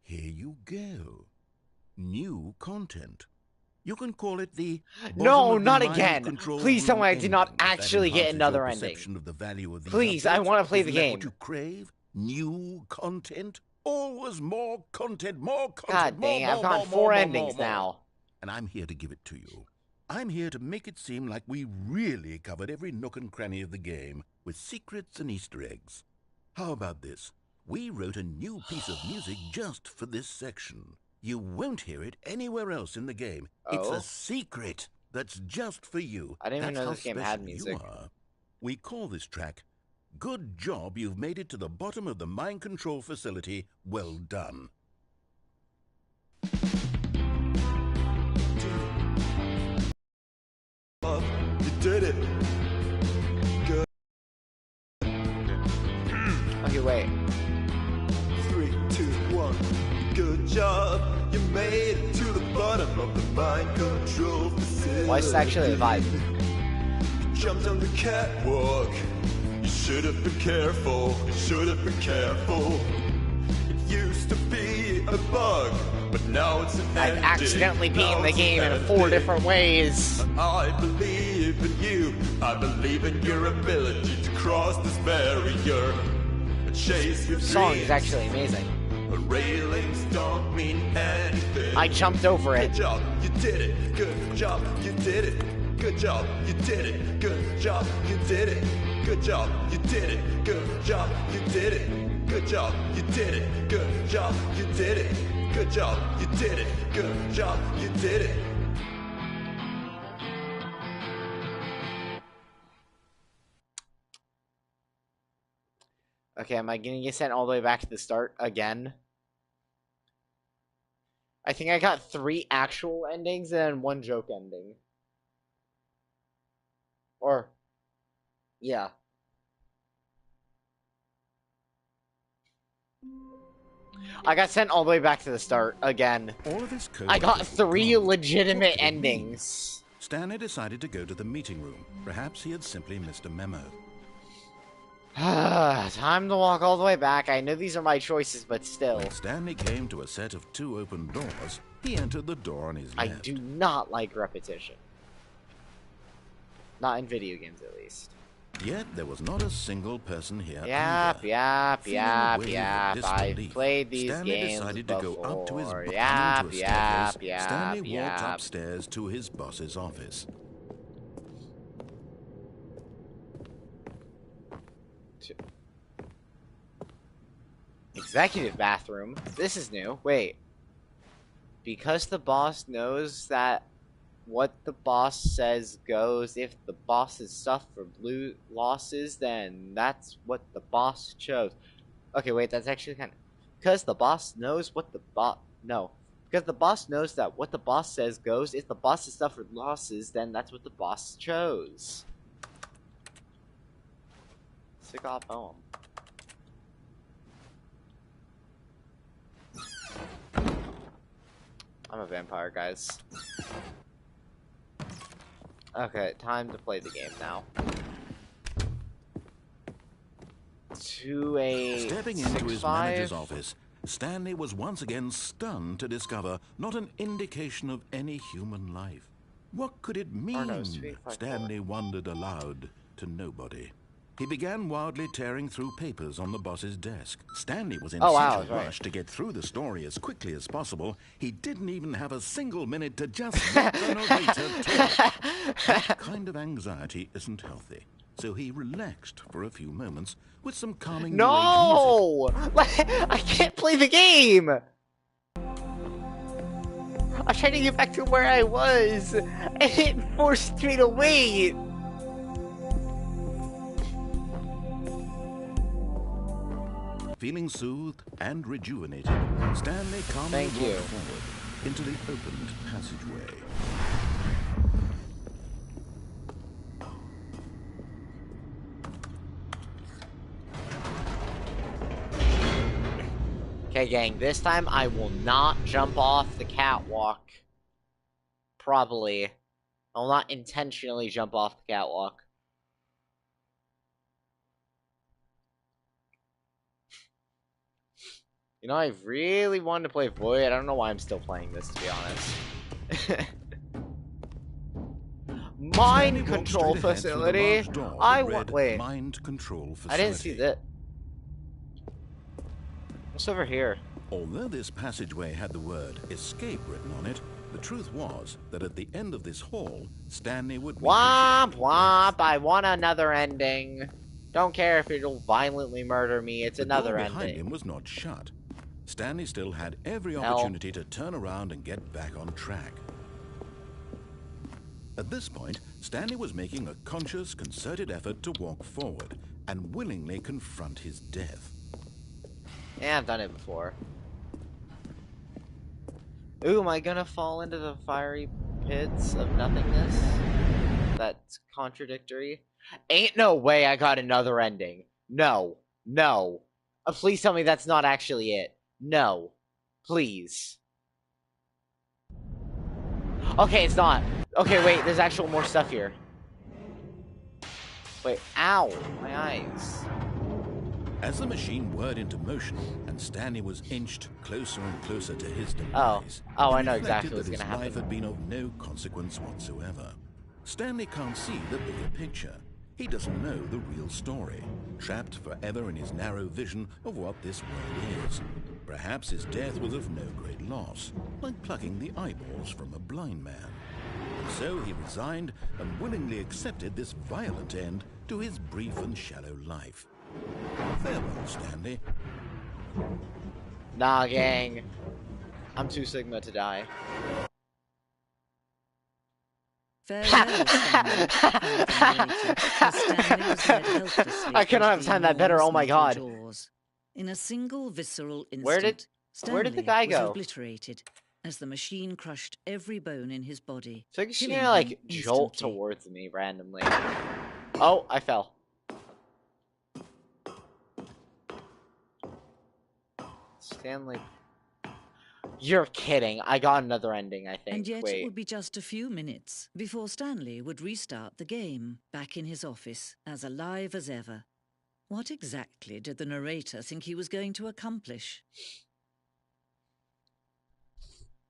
here you go. New content. You can call it the... No, not again! Please tell me I did not actually get another ending. Please, I want to play the game. What you crave? New content? Always more content, more content. God dang, I've gotten 4 endings now. And I'm here to give it to you. I'm here to make it seem like we really covered every nook and cranny of the game with secrets and Easter eggs. How about this? We wrote a new piece of music just for this section. You won't hear it anywhere else in the game. Oh? It's a secret that's just for you. I didn't even know this game had music. We call this track, Good Job You've Made It to the Bottom of the Mine Control Facility. Well done. You did it. Good. Okay, wait. 3, 2, 1. Good job. You made it to the bottom of the mine control facility. Why is it actually a vibe? You jumped on the catwalk. You should have been careful. You should have been careful. It used to be a bug, but now it's an I've ending. accidentally beaten the game in 4 different ways. I believe in you. I believe in your ability to cross this barrier and chase your dreams. This song is actually amazing. Railings don't mean anything. I jumped over it. Good job, you did it. Good job, you did it. Good job, you did it. Good job, you did it. Good job, you did it. Good job, you did it. Good job, you did it. Good job, you did it. Good job, you did it. Good job, you did it. Okay, am I gonna get sent all the way back to the start again? I think I got 3 actual endings and 1 joke ending. Or, yeah. I got sent all the way back to the start again. All of his code I got 3 legitimate endings. Stanley decided to go to the meeting room. Perhaps he had simply missed a memo. Time to walk all the way back. I know these are my choices, but still. When Stanley came to a set of 2 open doors, he entered the door on his left. I do not like repetition. Not in video games, at least. Yet there was not a single person here. Yep. I've played these games decided before. to go up to his Stanley walked upstairs to his boss's office. Executive bathroom. This is new. Wait. Because the boss knows that what the boss says goes, if the boss's stuff for blue losses, then that's what the boss chose. Okay, wait, that's actually kind of... Because the boss knows what the No. Because the boss knows that what the boss says goes, if the boss's stuff for losses, then that's what the boss chose. Sick off poem. I'm a vampire, guys. Okay, time to play the game now. Stepping into his manager's office, Stanley was once again stunned to discover not an indication of any human life. What could it mean? Stanley wondered aloud to nobody. He began wildly tearing through papers on the boss's desk. Stanley was in such a rush to get through the story as quickly as possible, he didn't even have a single minute to just let the narrator talk. That kind of anxiety isn't healthy, so he relaxed for a few moments with some calming music. I can't play the game! was trying to get back to where I was, and it forced me to wait. Feeling soothed and rejuvenated, Stanley calmly walked forward into the opened passageway. Okay, gang, this time I will not jump off the catwalk. Probably. I will not intentionally jump off the catwalk. You know, I really wanted to play Void. I don't know why I'm still playing this, to be honest. Mind control facility. I want. Wait. Mind control facility. I didn't see that. What's over here? Although this passageway had the word escape written on it, the truth was that at the end of this hall, Stanley would meet Womp womp, I want another ending. Don't care if it'll violently murder me, it's another ending. The door behind him was not shut. Stanley still had every opportunity to turn around and get back on track. At this point, Stanley was making a conscious, concerted effort to walk forward and willingly confront his death. Yeah, I've done it before. Ooh, am I gonna fall into the fiery pits of nothingness? That's contradictory. Ain't no way I got another ending. No. No. Please tell me that's not actually it. No. Please. Okay, it's not. Okay, wait, there's actual more stuff here. Wait, ow, my eyes. As the machine whirred into motion and Stanley was inched closer and closer to his demise, I know exactly what's gonna happen. His life had been of no consequence whatsoever. Stanley can't see the bigger picture. He doesn't know the real story, trapped forever in his narrow vision of what this world is. Perhaps his death was of no great loss, like plucking the eyeballs from a blind man. And so he resigned and willingly accepted this violent end to his brief and shallow life. Farewell, Stanley. Nah, gang. I'm too Sigma to die. Farewell, I cannot have timed that better, oh my god. Jaws. In a single visceral instant, where did the guy go? Was obliterated as the machine crushed every bone in his body. So she's gonna like jolt towards me randomly. Oh, I fell. Stanley. You're kidding. I got another ending, I think. And yet it would be just a few minutes before Stanley would restart the game, back in his office, as alive as ever. What exactly did the narrator think he was going to accomplish?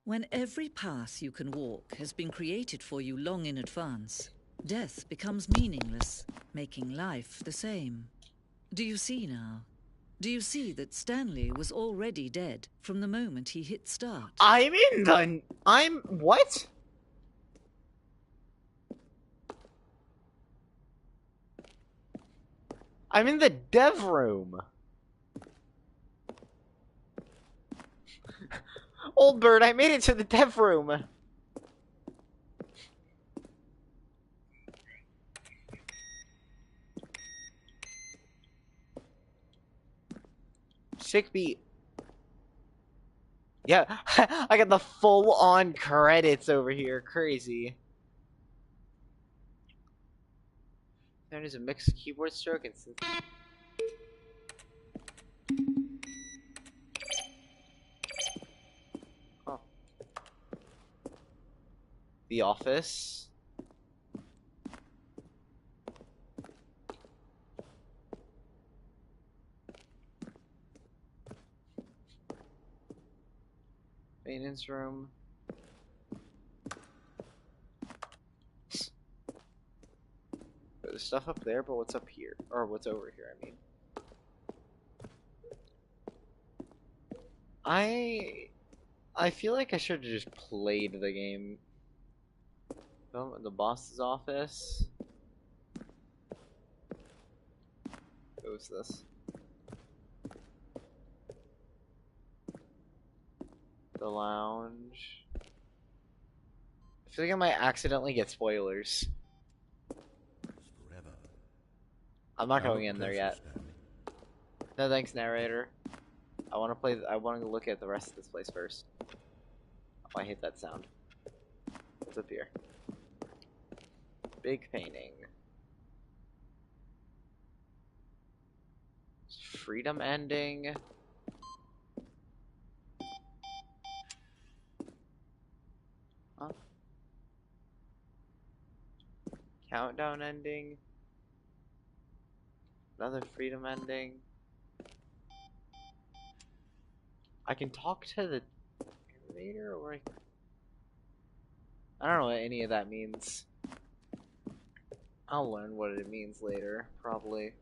When every path you can walk has been created for you long in advance, death becomes meaningless, making life the same. Do you see now? Do you see that Stanley was already dead from the moment he hit start? What? I'm in the dev room. Old bird, I made it to the dev room. Sick beat. Yeah, I got the full-on credits over here. Crazy. There is a mixed keyboard stroke and synth. Oh. The Office. Maintenance room. There's stuff up there, but what's up here? Or what's over here, I mean. I feel like I should have just played the game. Oh, the boss's office. What was this? The lounge. I feel like I might accidentally get spoilers. I'm not going in there yet. No thanks, narrator. I want to look at the rest of this place first. Oh, I hate that sound. What's up here? Big painting. Freedom ending. Huh? Countdown ending. Another freedom ending. I can talk to the narrator, or I don't know what any of that means. I'll learn what it means later, probably.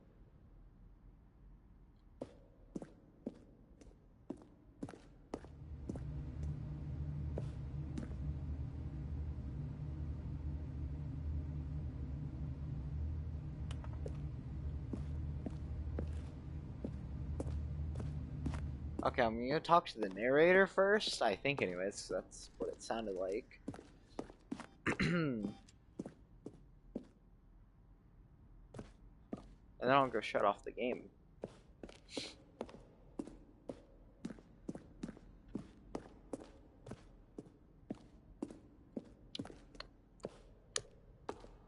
Okay, I'm gonna talk to the narrator first, I think anyways, that's what it sounded like. And then I'll go shut off the game.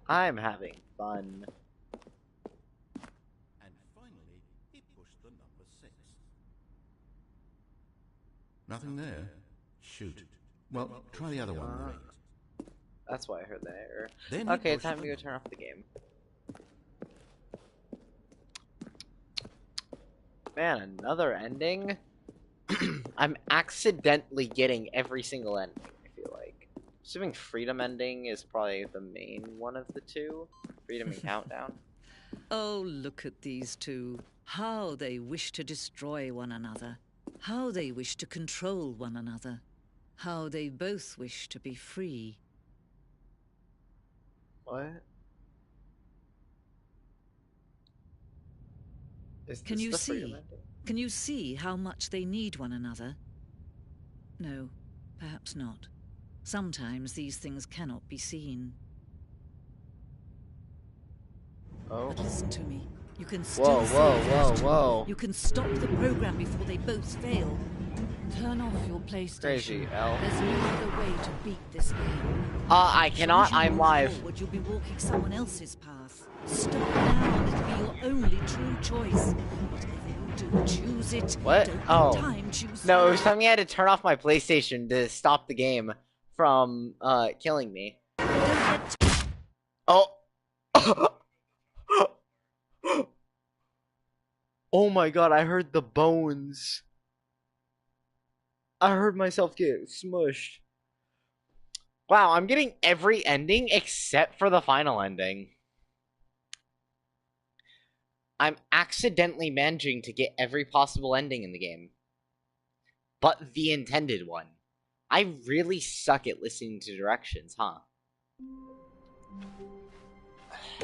I'm having fun. And finally, he pushed the number 6. Nothing there? Shoot. Well, try the other one, mate. That's why I heard that error. Then okay, time to go turn off the game. Man, another ending? I'm accidentally getting every single ending, I feel like. Assuming Freedom ending is probably the main one of the two. Freedom and Countdown. Oh, look at these two. How they wish to destroy one another. How they wish to control one another. How they both wish to be free. What? Is Can this you the Freedom see? ending? Can you see how much they need one another? No, perhaps not. Sometimes these things cannot be seen. Oh. But listen to me. You can still whoa. You can stop the program before they both fail. Turn off your PlayStation. Crazy, L. There's no other way to beat this game. I cannot. I'm live. Forward, you'll be walking someone else's path. Stop now. It'll be your only true choice. Whatever you do, choose it. What? Don't let time choose No, you. it was telling me I had to turn off my PlayStation to stop the game from killing me. Oh. Oh my god, I heard the bones. I heard myself get smushed. Wow, I'm getting every ending except for the final ending. I'm accidentally managing to get every possible ending in the game. But the intended one. I really suck at listening to directions, huh?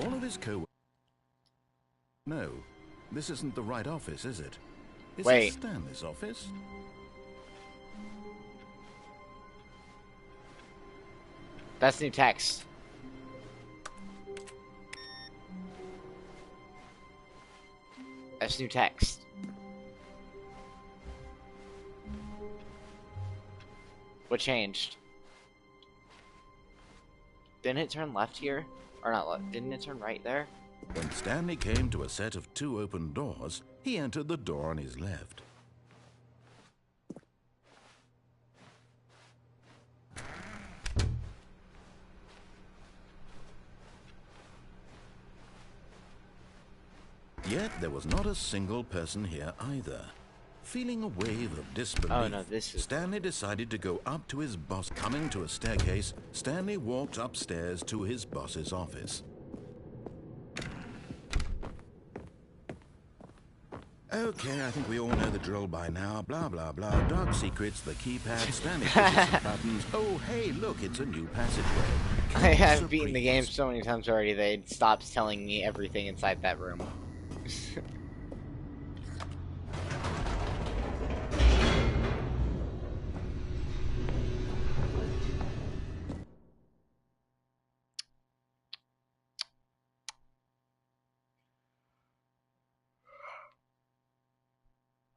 All of his co- No, this isn't the right office, is it? Is it Stanley's office? That's new text. That's new text. What changed? Didn't it turn left here? Or not left, didn't it turn right there? When Stanley came to a set of 2 open doors, he entered the door on his left. Yet there was not a single person here either. Feeling a wave of disbelief, Stanley decided to go up to his boss. Coming to a staircase, Stanley walked upstairs to his boss's office. Okay, I think we all know the drill by now. Blah, blah, blah. Dark secrets, the keypad, Stanley pushes some buttons. Oh, hey, look, it's a new passageway. I have beaten the game so many times already that it stops telling me everything inside that room.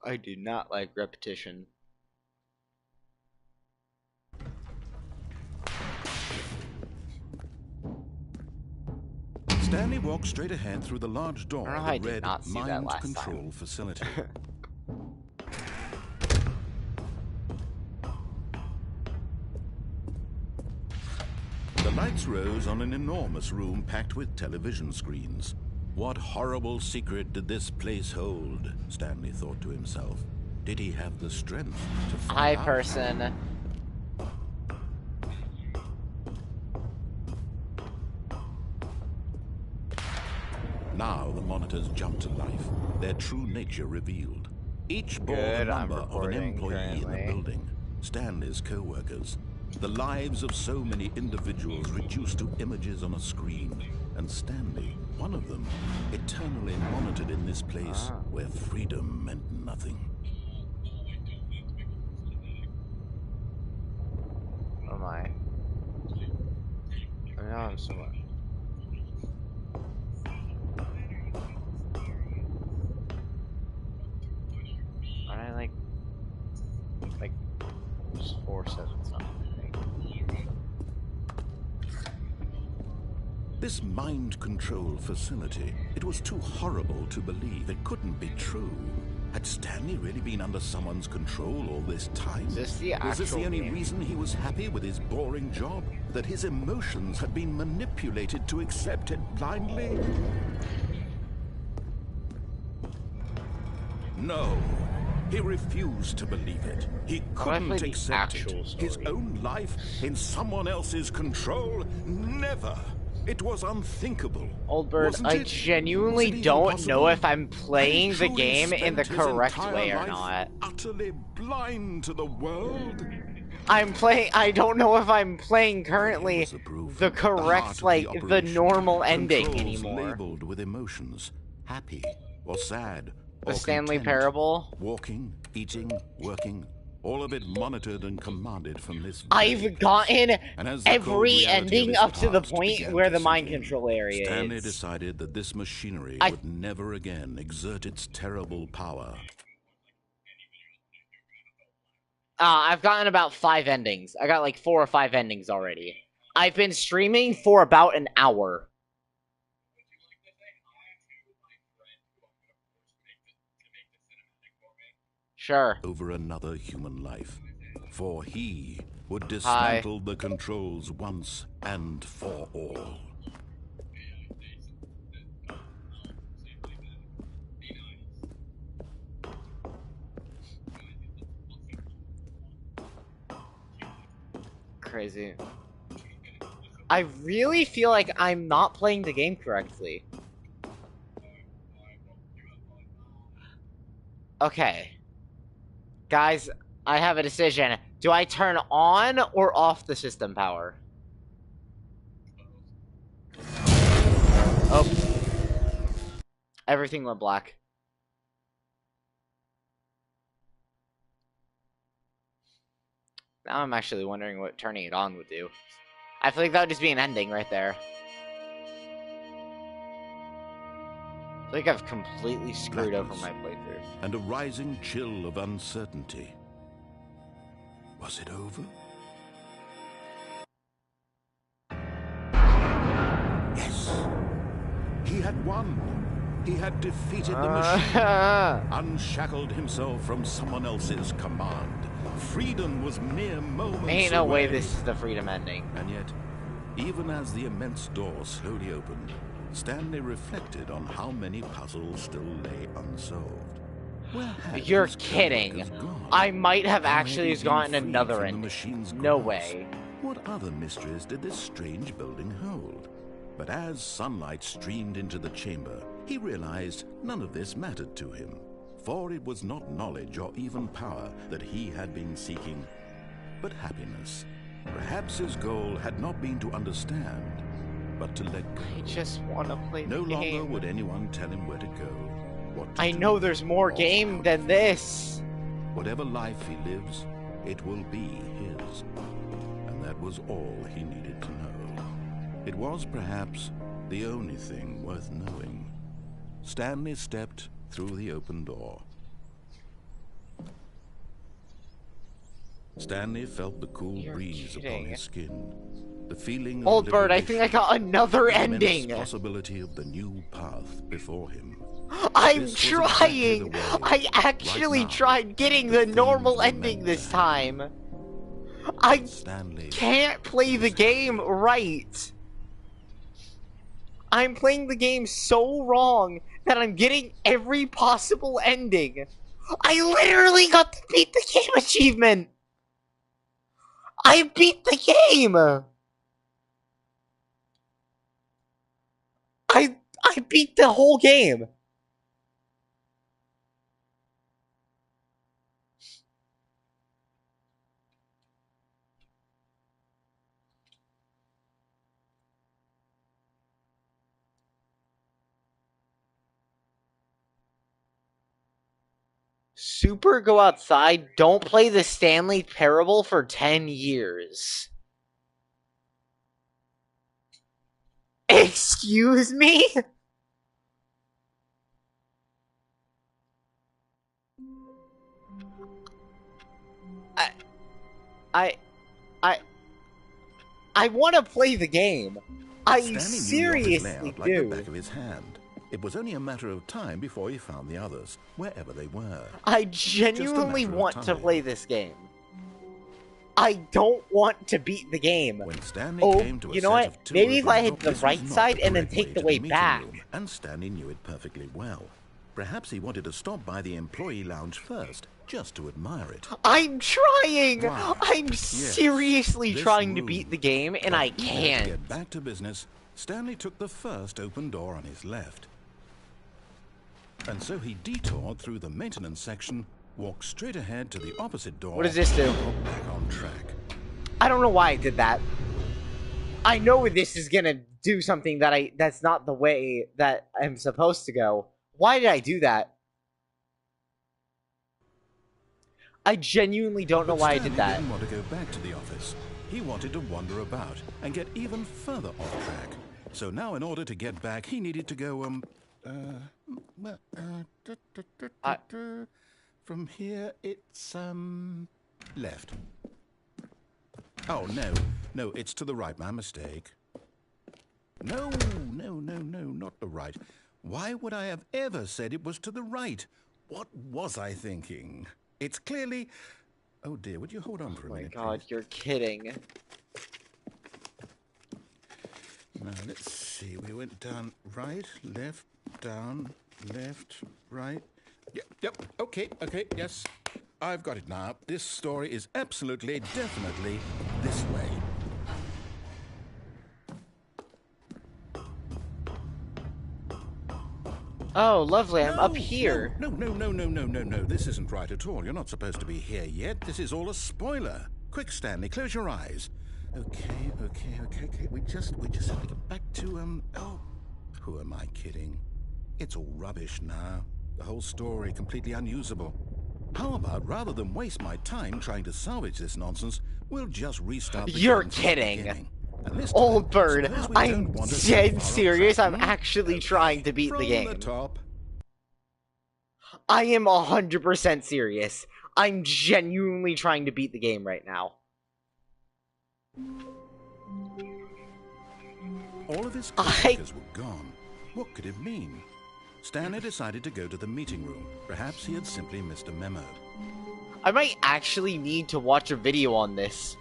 I do not like repetition. Stanley walked straight ahead through the large door of the red mind control time. Facility. The lights rose on an enormous room packed with television screens. What horrible secret did this place hold? Stanley thought to himself. Did he have the strength to find out? Hi, person. Now the monitors jumped to life, their true nature revealed. Each bore the number of an employee in the building, Stanley's co-workers. The lives of so many individuals reduced to images on a screen, and Stanley, one of them, eternally monitored in this place where freedom meant nothing. Oh my. I know I'm somewhere. I like just 4-7 something. This mind control facility, it was too horrible to believe. It couldn't be true. Had Stanley really been under someone's control all this time? Was this the only reason he was happy with his boring job? That his emotions had been manipulated to accept it blindly? No. He refused to believe it. He couldn't accept it. His own life in someone else's control? Never. It was unthinkable. Old Bird, I genuinely don't know if I'm playing the game in the correct way or not. Utterly blind to the world. I don't know if I'm playing currently the correct, like, the normal ending anymore. Labeled with emotions, happy or sad. The Stanley Parable. Walking, eating, working, all of it monitored and commanded from this. I've gotten every ending up to the point where the mind control area is. Stanley decided that this machinery would never again exert its terrible power. I've gotten about 5 endings. I got like 4 or 5 endings already. I've been streaming for about an hour. Sure. Over another human life, for he would dismantle the controls once and for all. Crazy. I really feel like I'm not playing the game correctly. Okay. Guys, I have a decision. Do I turn on or off the system power? Oh. Everything went black. Now I'm actually wondering what turning it on would do. I feel like that would just be an ending right there. I think I've completely screwed over my playthrough. And a rising chill of uncertainty. Was it over? Yes. He had won. He had defeated the machine. Unshackled himself from someone else's command. Freedom was mere moments away. Ain't no way this is the freedom ending. And yet, even as the immense door slowly opened, Stanley reflected on how many puzzles still lay unsolved. You're kidding. I might have actually gotten another ending. No way. What other mysteries did this strange building hold? But as sunlight streamed into the chamber, he realized none of this mattered to him. For it was not knowledge or even power that he had been seeking, but happiness. Perhaps his goal had not been to understand, but to let go. I just want to play the game. No longer would anyone tell him where to go, what to I do, know there's more game than this. Whatever life he lives, it will be his. And that was all he needed to know. It was perhaps the only thing worth knowing. Stanley stepped through the open door. Stanley felt the cool breeze upon his skin. The feeling Old of Bird, I think I got another ending. The possibility of the new path before him. I'm trying. Exactly I actually tried getting the normal ending this time. I can't play the game right. I'm playing the game so wrong that I'm getting every possible ending. I literally got the beat the game achievement. I beat the game. I beat the whole game. Super go outside, don't play the Stanley Parable for 10 years. Excuse me? I want to play the game. I seriously do. Like the back of his hand. It was only a matter of time before he found the others, wherever they were. I genuinely want to play this game. I don't want to beat the game. When Stanley came to a you know what? Maybe if I hit the right side and then take the way back. And Stanley knew it perfectly well. Perhaps he wanted to stop by the employee lounge first, just to admire it. I'm trying! Wow. I'm seriously trying to beat the game, and I can't. To get back to business, Stanley took the first open door on his left. And so he detoured through the maintenance section, walked straight ahead to the opposite door. What does this do? Back on track. I don't know why I did that. I know this is gonna do something that's not the way that I'm supposed to go. Why did I do that? I genuinely don't know why I did that. He didn't want to go back to the office. He wanted to wander about and get even further off track. So now in order to get back, he needed to go, from here, it's, left. Oh, no, it's to the right, my mistake. No, not the right. Why would I have ever said it was to the right? What was I thinking? It's clearly... Oh dear, would you hold on for a minute? Oh my god, you're kidding. Now, let's see. We went down right, left, down, left, right. Yep, okay, yes. I've got it now. This story is absolutely, definitely this way. Oh, lovely, I'm up here. No. This isn't right at all. You're not supposed to be here yet. This is all a spoiler. Quick, Stanley, close your eyes. Okay. We just have to get back to, oh, who am I kidding? It's all rubbish now. The whole story completely unusable. How about, rather than waste my time trying to salvage this nonsense, we'll just restart the You're kidding. Old Bird, I'm dead serious. I'm actually trying to beat the game. I am 100% serious. I'm genuinely trying to beat the game right now. All of his characters were gone. What could it mean? Stanley decided to go to the meeting room. Perhaps he had simply missed a memo. I might actually need to watch a video on this.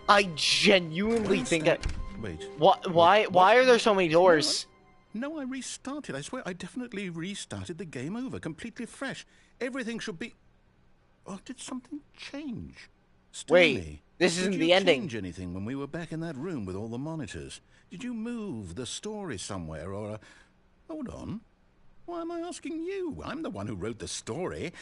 I genuinely think that... Wait. Why are there so many doors? No, I restarted. I swear, I definitely restarted the game over, completely fresh. Everything should be... Oh, did something change? Stanley, wait, this isn't the ending. Did you change anything when we were back in that room with all the monitors? Did you move the story somewhere, or... Hold on. Why am I asking you? I'm the one who wrote the story. It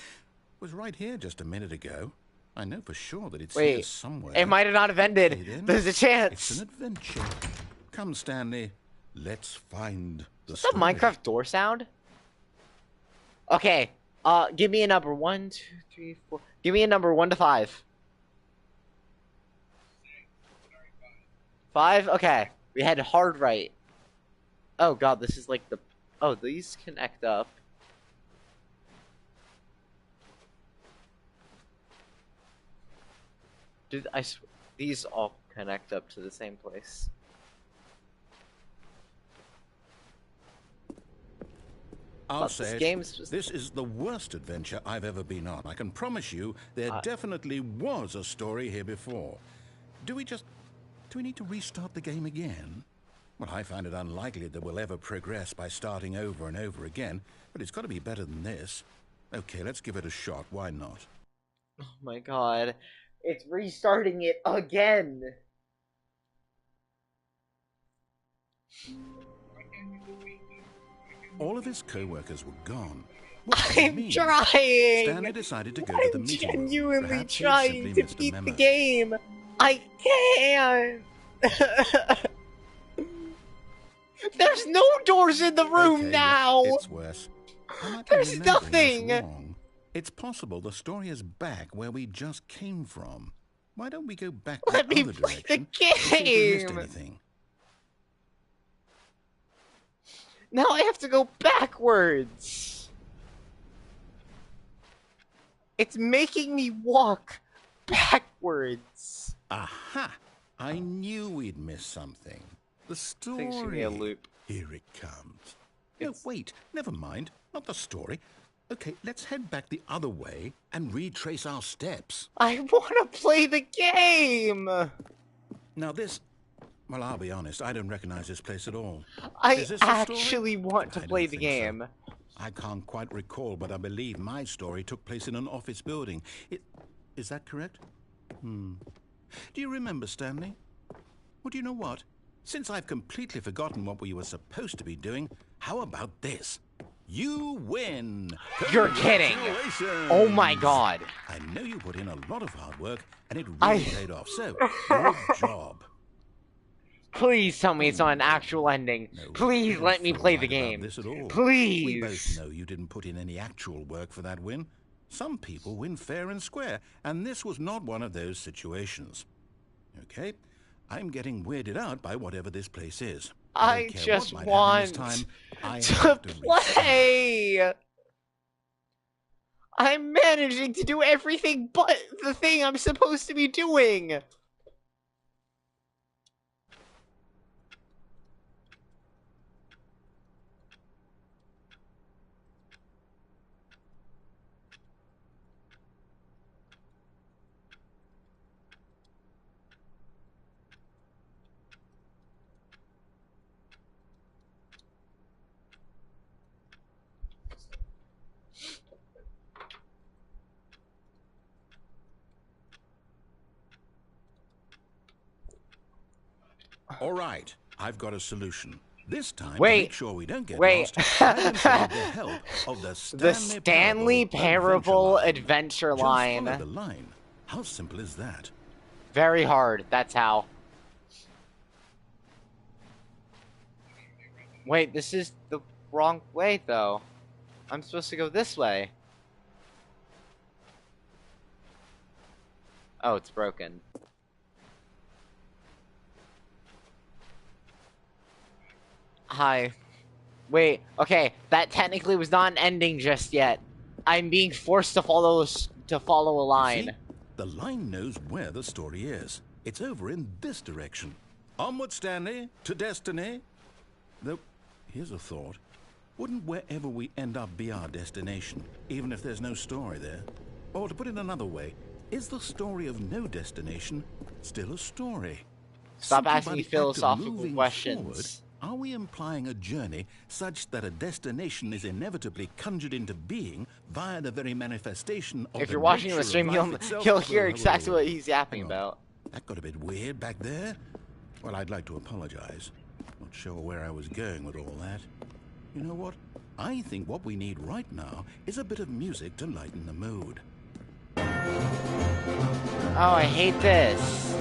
was right here just a minute ago. I know for sure that it's here somewhere. It might have not have ended. There's a chance. It's an adventure. Come, Stanley. Let's find the story. Is that Minecraft door sound? Okay. Give me a number. 1, 2, 3, 4. Give me a number 1 to 5. 5? Okay. We had hard right. Oh god, this is like the... Oh, these connect up. These all connect up to the same place. I'll say it. This is the worst adventure I've ever been on. I can promise you there definitely was a story here before. Do we need to restart the game again? Well, I find it unlikely that we'll ever progress by starting over and over again, but it's got to be better than this. Okay, let's give it a shot. Why not? Oh my god. It's restarting it again! All of his co-workers were gone. I'm trying! Stanley decided to go to the meeting room. I'm genuinely trying to beat the game! I can't! There's no doors in the room now! It's worse. There's nothing! It's possible the story is back where we just came from. Why don't we go back Let me other play direction? the game! Now I have to go backwards! It's making me walk backwards! Aha! I knew we'd miss something. The story. Things should be a loop. Here it comes. No, wait. Never mind. Not the story. Okay, let's head back the other way and retrace our steps. I want to play the game! Now this... Well, I'll be honest. I don't recognize this place at all. I actually want to play the game. So. I can't quite recall, but I believe my story took place in an office building. Is that correct? Do you remember, Stanley? Well, do you know what? Since I've completely forgotten what we were supposed to be doing, how about this? You win! You're kidding! Oh my god! I know you put in a lot of hard work, and it really paid off, so good job. Please tell me it's not an actual ending. No, please let me play the game. This at all. Please! We both know you didn't put in any actual work for that win. Some people win fair and square, and this was not one of those situations. Okay? I'm getting weirded out by whatever this place is. I just want to play! I'm managing to do everything but the thing I'm supposed to be doing! All right, I've got a solution. This time, to make sure we don't get lost, I've employed the help of the Stanley Parable adventure line. Just follow the line. How simple is that? Very hard, that's how. Wait, this is the wrong way, though. I'm supposed to go this way. Oh, it's broken. Hi. Wait, okay, that technically was not an ending just yet. I'm being forced to follow a line. See? The line knows where the story is. It's over in this direction. Onward, Stanley, to destiny. Though, here's a thought. Wouldn't wherever we end up be our destination, even if there's no story there? Or to put it another way, is the story of no destination still a story? Stop asking me philosophical questions. Forward, are we implying a journey such that a destination is inevitably conjured into being via the very manifestation of If you're watching the stream, you'll hear exactly what he's yapping about. That got a bit weird back there. Well, I'd like to apologize. Not sure where I was going with all that. You know what? I think what we need right now is a bit of music to lighten the mood. Oh, I hate this.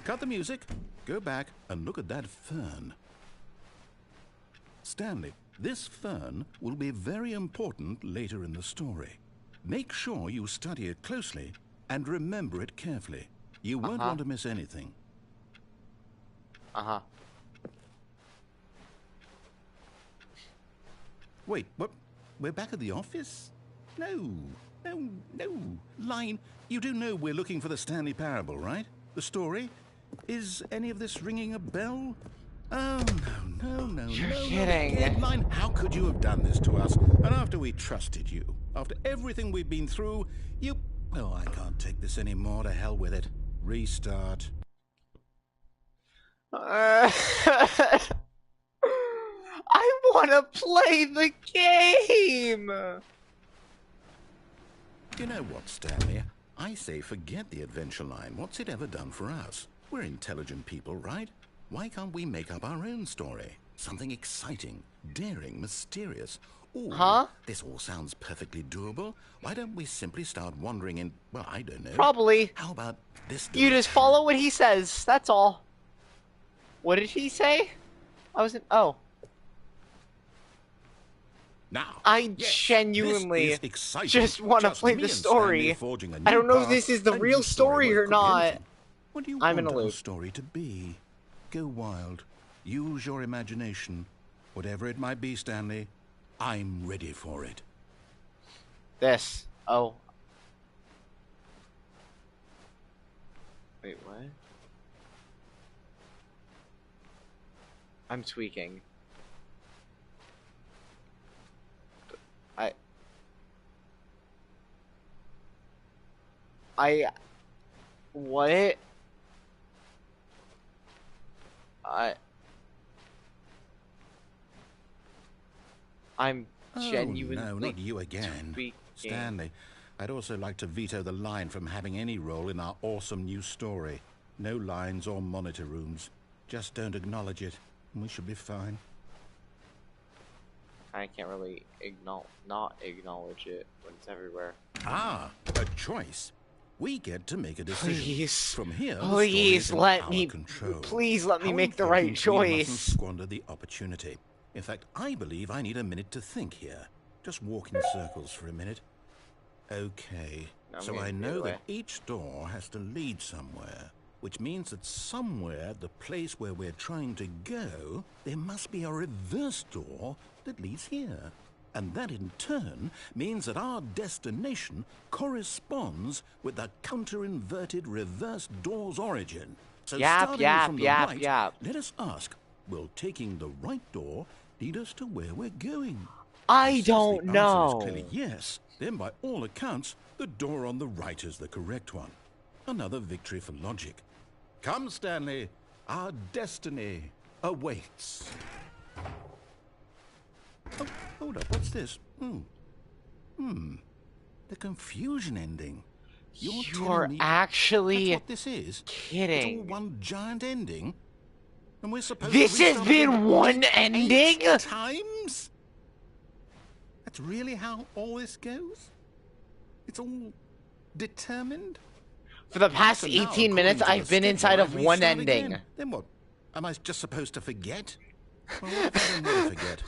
Cut the music, go back, and look at that fern. Stanley, this fern will be very important later in the story. Make sure you study it closely and remember it carefully. You won't want to miss anything. Wait, what? We're back at the office? No. Line, you do know we're looking for the Stanley Parable, right? The story? Is any of this ringing a bell? Oh, no. You're kidding. Line, how could you have done this to us? And after we trusted you, after everything we've been through, you... Oh, I can't take this anymore. To hell with it. Restart. I want to play the game! You know what, Stanley? I say forget the adventure line. What's it ever done for us? We're intelligent people, right? Why can't we make up our own story? Something exciting, daring, mysterious. Ooh, this all sounds perfectly doable. Why don't we simply start wandering in, well, I don't know. Probably. How about this? You just follow what he says, that's all. What did he say? Oh. Now, I genuinely just want to play the story. I don't know if this is the real story or not. What do you want the story to be? Go wild. Use your imagination. Whatever it might be, Stanley, I'm ready for it. This. Oh. Wait, what? I'm tweaking. What? I'm genuinely... Oh, no, not you again. Stanley, I'd also like to veto the line from having any role in our awesome new story. No lines or monitor rooms. Just don't acknowledge it, and we should be fine. I can't really not acknowledge it when it's everywhere. Ah, a choice. We get to make a decision. Please, from here, please let me. Please let me make the right choice. We mustn't squander the opportunity. In fact, I believe I need a minute to think here. Just walk in circles for a minute. Okay. So I know that each door has to lead somewhere, which means that somewhere, the place where we're trying to go, there must be a reverse door that leads here. And that in turn means that our destination corresponds with the counter-inverted reverse door's origin. So starting from the right, let us ask, will taking the right door lead us to where we're going? I don't know. Is clearly yes. Then by all accounts, the door on the right is the correct one. Another victory for logic. Come, Stanley. Our destiny awaits. Oh, hold up. What's this? The confusion ending. You're actually that's what this is. Kidding. It's all one giant ending. And we're supposed this to has been one ending? 8 times? That's really how all this goes? It's all determined? For the past 18 minutes, I've been inside of one ending. Again. Then what? Am I just supposed to forget? Well, what if I don't want to forget?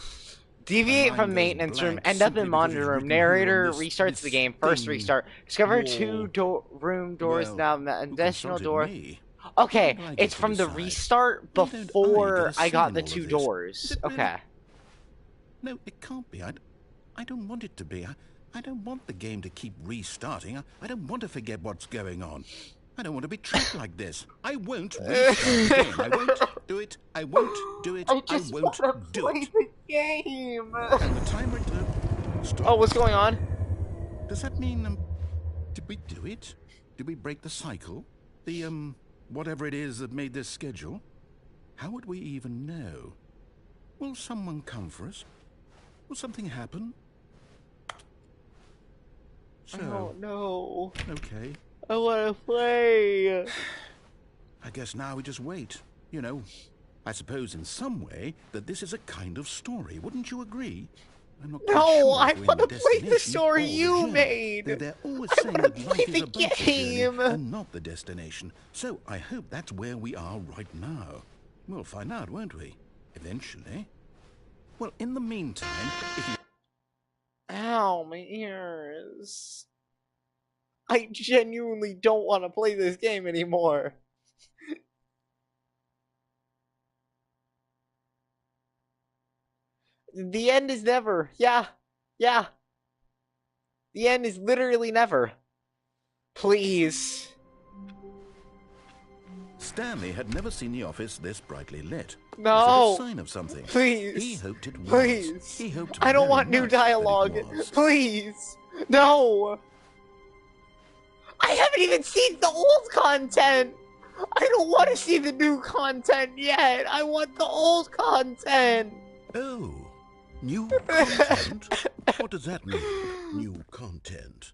Deviate from maintenance room, end up in monitor room. Narrator restarts the game. First restart. Discover 2 room doors now. Additional door. Okay, it's from the restart before I got the 2 doors. Okay. No, it can't be. I don't want it to be. I don't want the game to keep restarting. I don't want to forget what's going on. I don't want to be trapped like this. I won't restart the game. I won't do it. I won't do it. I just won't do play it. The game. And the timer stop. Oh, what's going on? Does that mean did we do it? Did we break the cycle? The whatever it is that made this schedule? How would we even know? Will someone come for us? Will something happen? So, oh no. Okay. I want to play. I guess now we just wait. You know, I suppose in some way that this is a kind of story. Wouldn't you agree? I'm not no, sure I want to play the story you made. They're always saying that life is about the game and not the destination. So I hope that's where we are right now. We'll find out, won't we? Eventually. Well, in the meantime, if you... Ow, my ears. I genuinely don't want to play this game anymore. The end is never. Yeah. Yeah. The end is literally never. Please. Stanley had never seen the office this brightly lit. No. Was it a sign of something? Please. He hoped it was. Please. He hoped I don't want new dialogue. Please. No. I haven't even seen the old content. I don't want to see the new content yet. I want the old content. Oh. New content? What does that mean, new content?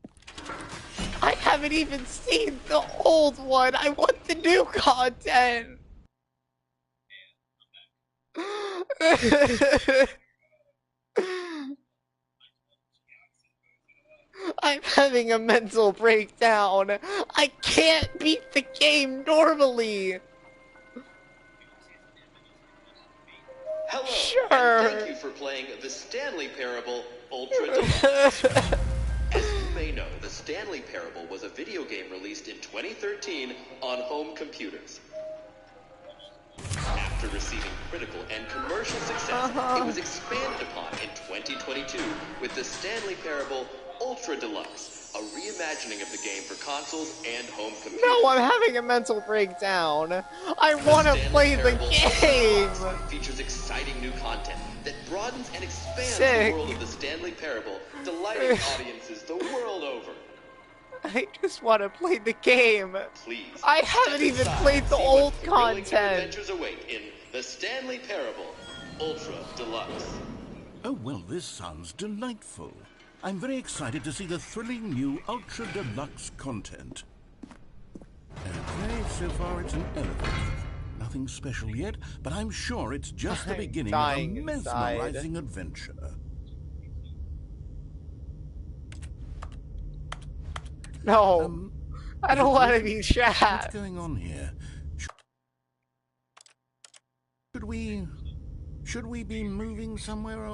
I haven't even seen the old one. I want the new content. I'm having a mental breakdown. I can't beat the game normally. Hello, sure. And thank you for playing the Stanley Parable Ultra Deluxe. As you may know, the Stanley Parable was a video game released in 2013 on home computers. After receiving critical and commercial success, it was expanded upon in 2022 with the Stanley Parable Ultra Deluxe, a reimagining of the game for consoles and home computers. No, I'm having a mental breakdown. I want to play the game. Features exciting new content that broadens and expands Sick. the world of the Stanley Parable, delighting audiences the world over. I just want to play the game. Please. I haven't even played the old content. Adventures await in the Stanley Parable Ultra Deluxe. Oh, well, this sounds delightful. I'm very excited to see the thrilling new Ultra Deluxe content. Okay, so far it's an elevator. Nothing special yet, but I'm sure it's just the beginning of a mesmerizing adventure. No, I don't want to be trapped. What's going on here? Should we be moving somewhere?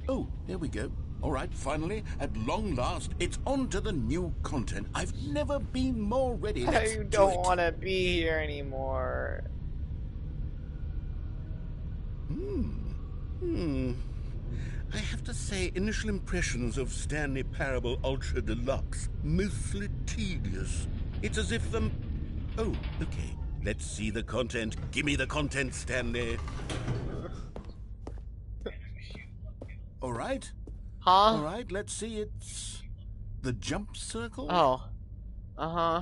Oh, there we go. All right, finally, at long last, it's on to the new content. I've never been more ready. I don't want to be here anymore. I have to say, initial impressions of Stanley Parable Ultra Deluxe, mostly tedious. It's as if the... Oh, okay. Let's see the content. Give me the content, Stanley. All right. Huh? All right, let's see. It's the jump circle. Oh. Uh-huh.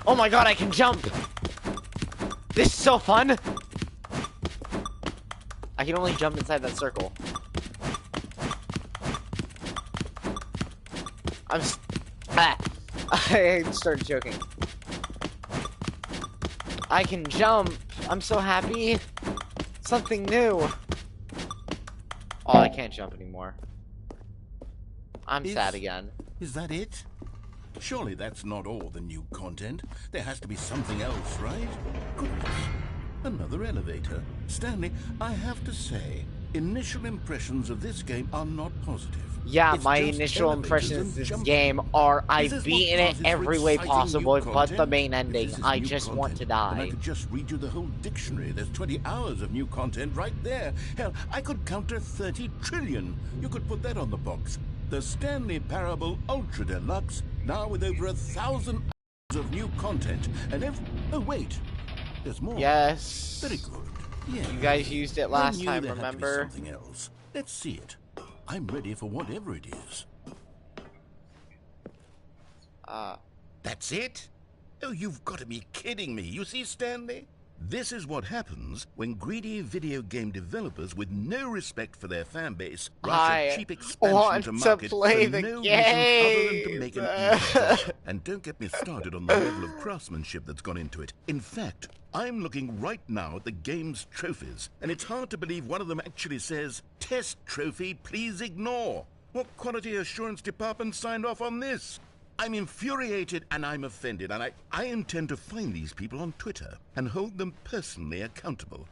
Oh my god, I can jump! This is so fun! I can only jump inside that circle. I started joking. I can jump! I'm so happy! Something new! Oh, I can't jump anymore. I'm sad again. Is that it? Surely that's not all the new content. There has to be something else, right? Goodness. Another elevator. Stanley, I have to say, initial impressions of this game are not positive. Yeah, it's my initial impressions of this game are I've beaten it every way possible but the main ending. I just want to die. And I could just read you the whole dictionary. There's 20 hours of new content right there. Hell, I could counter 30 trillion. You could put that on the box. The Stanley Parable Ultra Deluxe, now with over 1,000 hours of new content. And oh, wait. There's more. Yes. Very good. Yeah. You guys used it last time, remember? Something else. Let's see it. I'm ready for whatever it is. That's it? Oh, you've got to be kidding me. You see, Stanley? This is what happens when greedy video game developers with no respect for their fan base rush a cheap expansion to market for no reason other than to make an easy dollar. And don't get me started on the level of craftsmanship that's gone into it. In fact, I'm looking right now at the game's trophies, and it's hard to believe one of them actually says, "Test trophy, please ignore." What quality assurance department signed off on this? I'm infuriated and I'm offended, and I intend to find these people on Twitter and hold them personally accountable.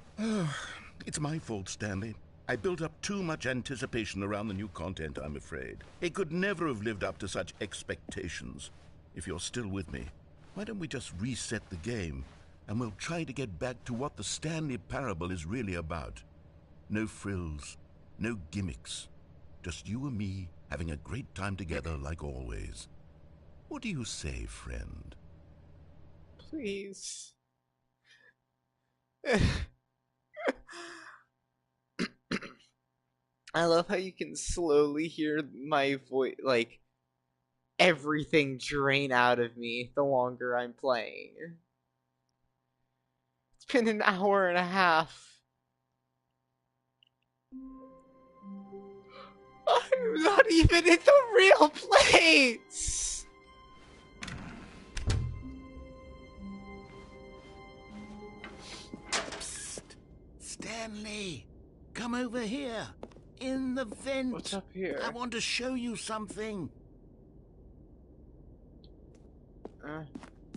It's my fault, Stanley. I built up too much anticipation around the new content, I'm afraid. It could never have lived up to such expectations. If you're still with me, why don't we just reset the game, and we'll try to get back to what the Stanley Parable is really about. No frills, no gimmicks. Just you and me having a great time together like always. What do you say, friend? Please. I love how you can slowly hear my voice, like, everything drain out of me the longer I'm playing. It's been an hour and a half. I'm not even in the real place! Psst. Stanley, come over here. In the vent. What's up here? I want to show you something.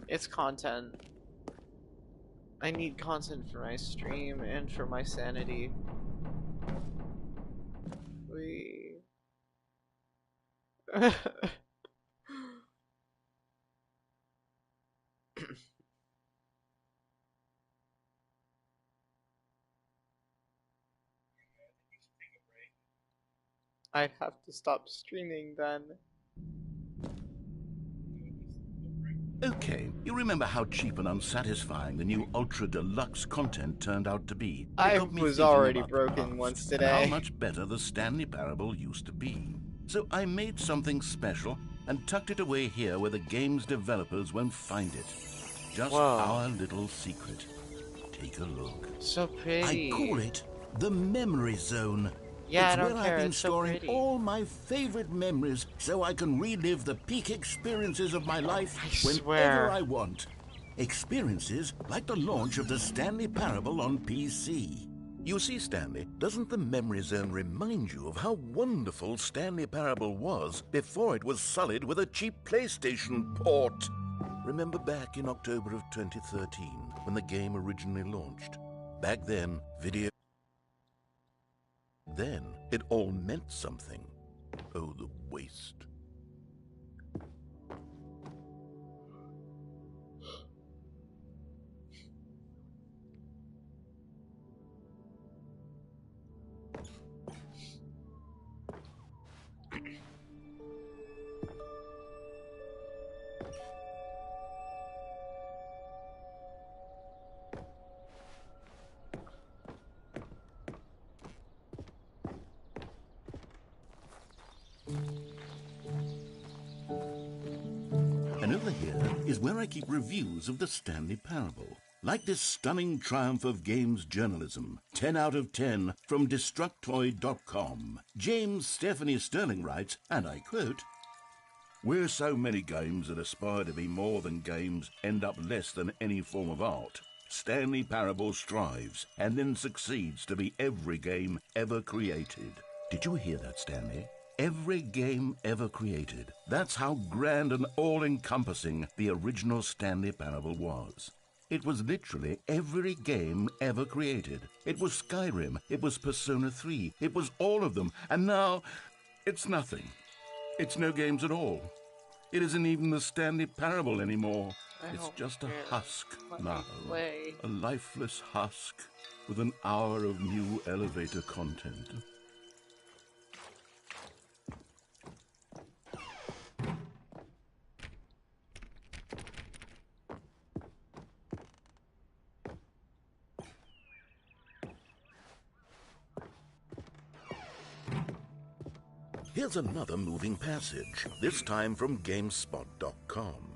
It's content. I need content for my stream and for my sanity. I'd have to stop streaming then. Okay, you remember how cheap and unsatisfying the new Ultra Deluxe content turned out to be? I was already broken once today. And how much better the Stanley Parable used to be. So I made something special and tucked it away here where the game's developers won't find it. Just our little secret. Take a look. So pretty. I call it the Memory Zone. Yeah, it's I don't where care. I've been it's storing so pretty. all my favorite memories so I can relive the peak experiences of my life whenever I want. Experiences like the launch of the Stanley Parable on PC. You see, Stanley, doesn't the Memory Zone remind you of how wonderful Stanley Parable was before it was sullied with a cheap PlayStation port? Remember back in October of 2013 when the game originally launched? Back then, Then it all meant something. Oh, the waste. And over here is where I keep reviews of the Stanley Parable. Like this stunning triumph of games journalism, 10 out of 10 from Destructoid.com. James Stephanie Sterling writes, and I quote, "Where so many games that aspire to be more than games end up less than any form of art, Stanley Parable strives and then succeeds to be every game ever created." Did you hear that, Stanley? Every game ever created. That's how grand and all-encompassing the original Stanley Parable was. It was literally every game ever created. It was Skyrim, it was Persona 3, it was all of them, and now it's nothing. It's no games at all. It isn't even the Stanley Parable anymore. It's just a husk now. A lifeless husk with an hour of new elevator content. Here's another moving passage, this time from GameSpot.com.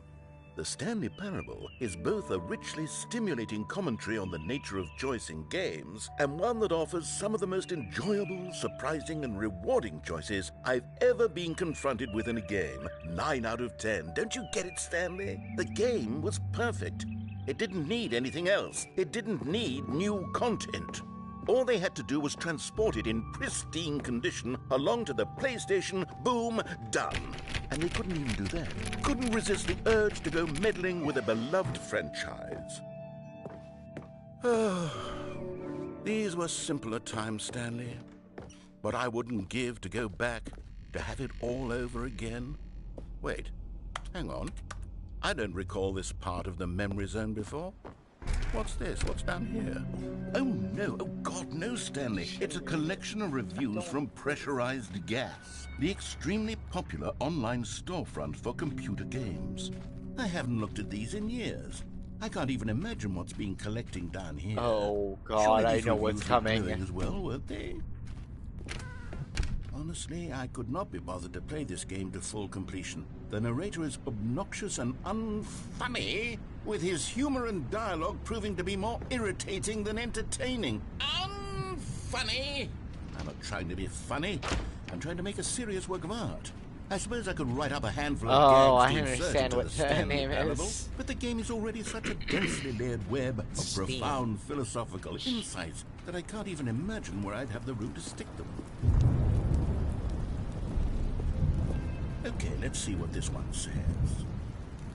The Stanley Parable is both a richly stimulating commentary on the nature of choice in games and one that offers some of the most enjoyable, surprising, and rewarding choices I've ever been confronted with in a game. 9 out of 10. Don't you get it, Stanley? The game was perfect. It didn't need anything else. It didn't need new content. All they had to do was transport it in pristine condition along to the PlayStation, boom, done. And they couldn't even do that. Couldn't resist the urge to go meddling with a beloved franchise. These were simpler times, Stanley. what I wouldn't give to go back, to have it all over again. Wait, hang on. I don't recall this part of the memory zone before. What's this? What's down here? Oh no, oh God, no, Stanley. It's a collection of reviews from Pressurized Gas, the extremely popular online storefront for computer games. I haven't looked at these in years. I can't even imagine what's been collecting down here. Oh God, I know what's coming. As well, weren't they? Honestly, I could not be bothered to play this game to full completion. The narrator is obnoxious and unfunny, with his humor and dialogue proving to be more irritating than entertaining. Unfunny! I'm not trying to be funny. I'm trying to make a serious work of art. I suppose I could write up a handful of gags to insert into the Stanley Parable, but the game is already such a densely layered web of profound philosophical insights that I can't even imagine where I'd have the room to stick them. Okay, let's see what this one says.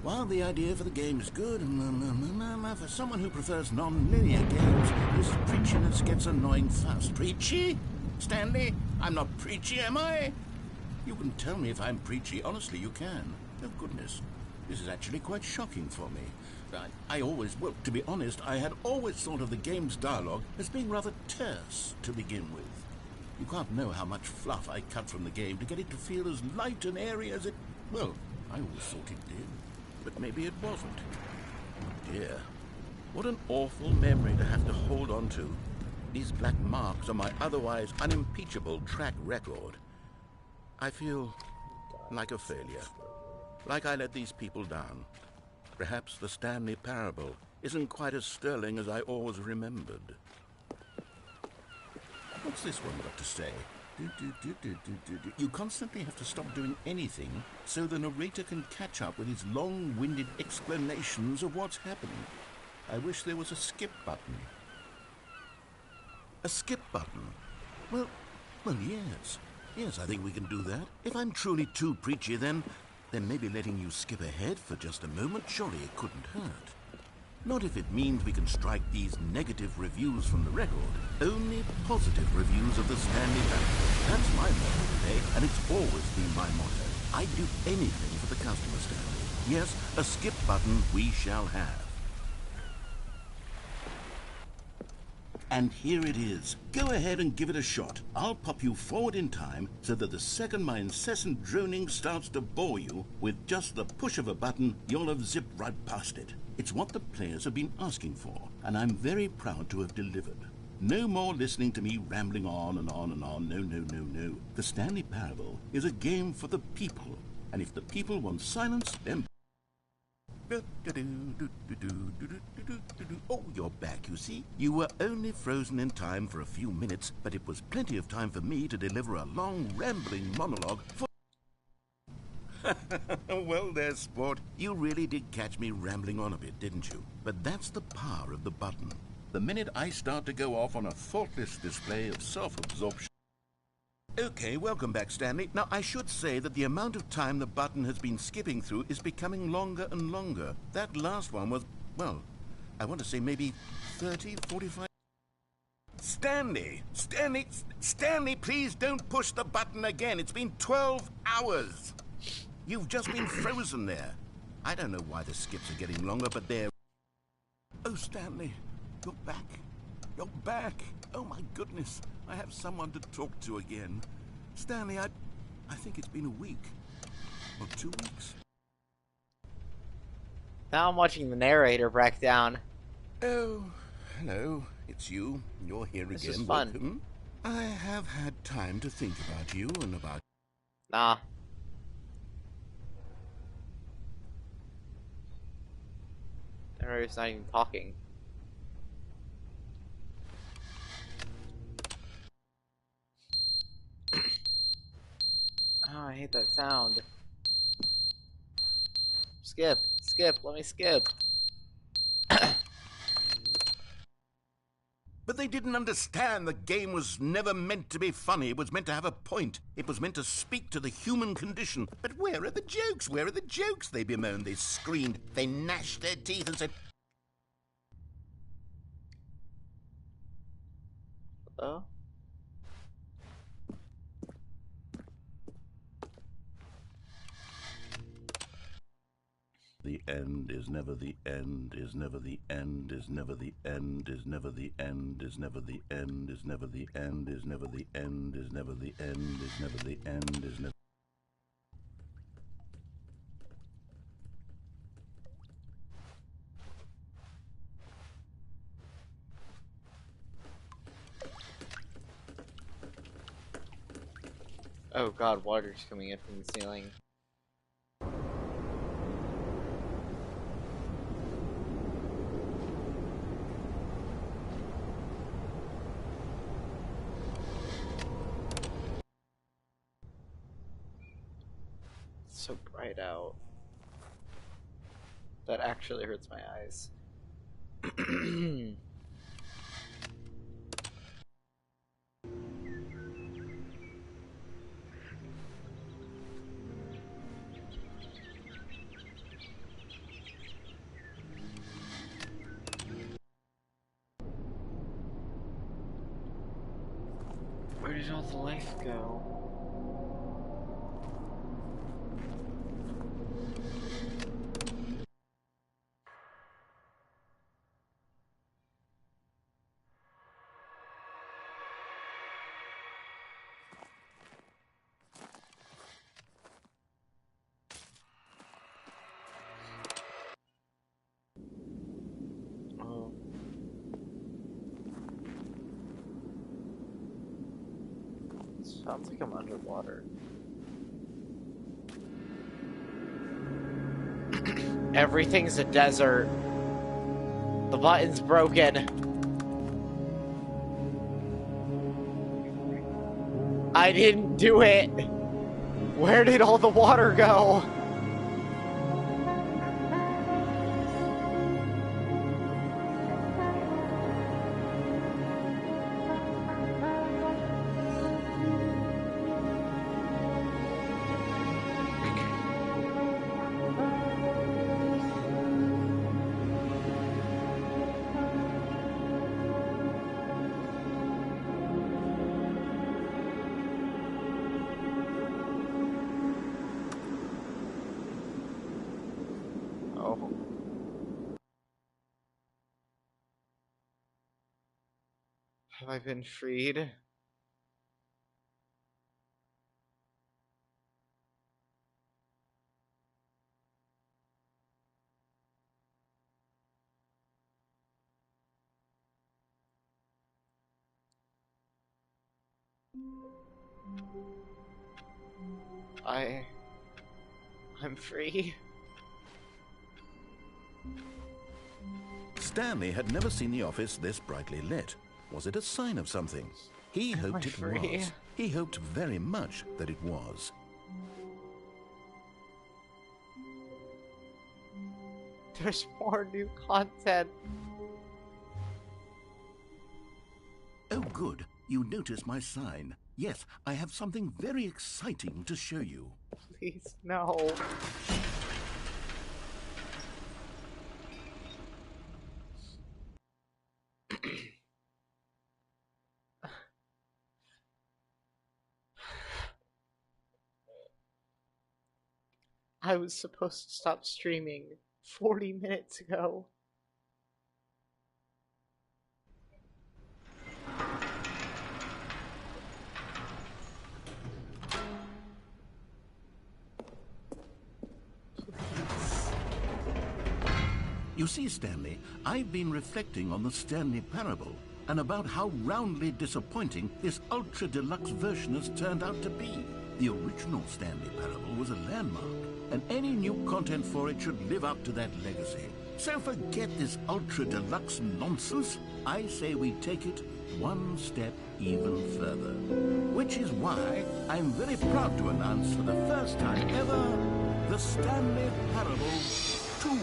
While the idea for the game is good, for someone who prefers non-linear games, this preachiness gets annoying fast. Preachy? Stanley, I'm not preachy, am I? You can tell me if I'm preachy. Honestly, you can. Oh, goodness. This is actually quite shocking for me. Well, to be honest, I had always thought of the game's dialogue as being rather terse to begin with. You can't know how much fluff I cut from the game to get it to feel as light and airy as it... Well, I always thought it did. But maybe it wasn't. Oh, dear. What an awful memory to have to hold on to. These black marks on my otherwise unimpeachable track record. I feel like a failure. Like I let these people down. Perhaps the Stanley Parable isn't quite as sterling as I always remembered. What's this one got to say? You constantly have to stop doing anything so the narrator can catch up with his long-winded explanations of what's happening. I wish there was a skip button. A skip button? Well, yes. Yes, I think we can do that. If I'm truly too preachy, then maybe letting you skip ahead for just a moment, surely it couldn't hurt. Not if it means we can strike these negative reviews from the record. Only positive reviews of the Stanley Parable. That's my motto today, and it's always been my motto. I'd do anything for the customer, Stanley. Yes, a skip button we shall have. And here it is. Go ahead and give it a shot. I'll pop you forward in time so that the second my incessant droning starts to bore you, with just the push of a button, you'll have zipped right past it. It's what the players have been asking for, and I'm very proud to have delivered. No more listening to me rambling on and on and on. No. The Stanley Parable is a game for the people, and if the people want silence, then... Oh, you're back, you see. You were only frozen in time for a few minutes, but it was plenty of time for me to deliver a long, rambling monologue for... Well there, sport. You really did catch me rambling on a bit, didn't you? But that's the power of the button. The minute I start to go off on a thoughtless display of self-absorption... Okay, welcome back, Stanley. Now, I should say that the amount of time the button has been skipping through is becoming longer and longer. That last one was, well, I want to say maybe 30, 45... Stanley, please don't push the button again. It's been 12 hours. You've just been frozen there. I don't know why the skips are getting longer, but they're... Oh, Stanley, you're back. You're back. Oh, my goodness. I have someone to talk to again. Stanley, I think it's been a week. Or 2 weeks. Now I'm watching the narrator break down. Oh, hello. It's you. You're here again. This is fun. Welcome. I have had time to think about you and about... Nah. The narrator's not even talking. Oh, I hate that sound. Skip, let me skip. But they didn't understand the game was never meant to be funny. It was meant to have a point. It was meant to speak to the human condition. But where are the jokes? Where are the jokes? They bemoaned, they screamed, they gnashed their teeth and said... Oh? end, is never the end, is never the end, is never the end, is never the end, is never the end, is never the end, is never the end, is never the end, is never the end, is never. Oh god, water's coming in from the ceiling. It's so bright out. That actually hurts my eyes. Where did all the life go? Oh. Sounds like I'm underwater. Everything's a desert. The button's broken. I didn't do it. Where did all the water go? Have I been freed? I'm free. Stanley had never seen the office this brightly lit. Was it a sign of something? He hoped it was. He hoped very much that it was. There's more new content. Oh, good. You notice my sign. Yes, I have something very exciting to show you. Please, no. I was supposed to stop streaming 40 minutes ago. You see, Stanley, I've been reflecting on the Stanley Parable and about how roundly disappointing this ultra-deluxe version has turned out to be. The original Stanley Parable was a landmark, and any new content for it should live up to that legacy. So forget this ultra-deluxe nonsense. I say we take it one step even further. Which is why I'm very proud to announce for the first time ever, the Stanley Parable 2.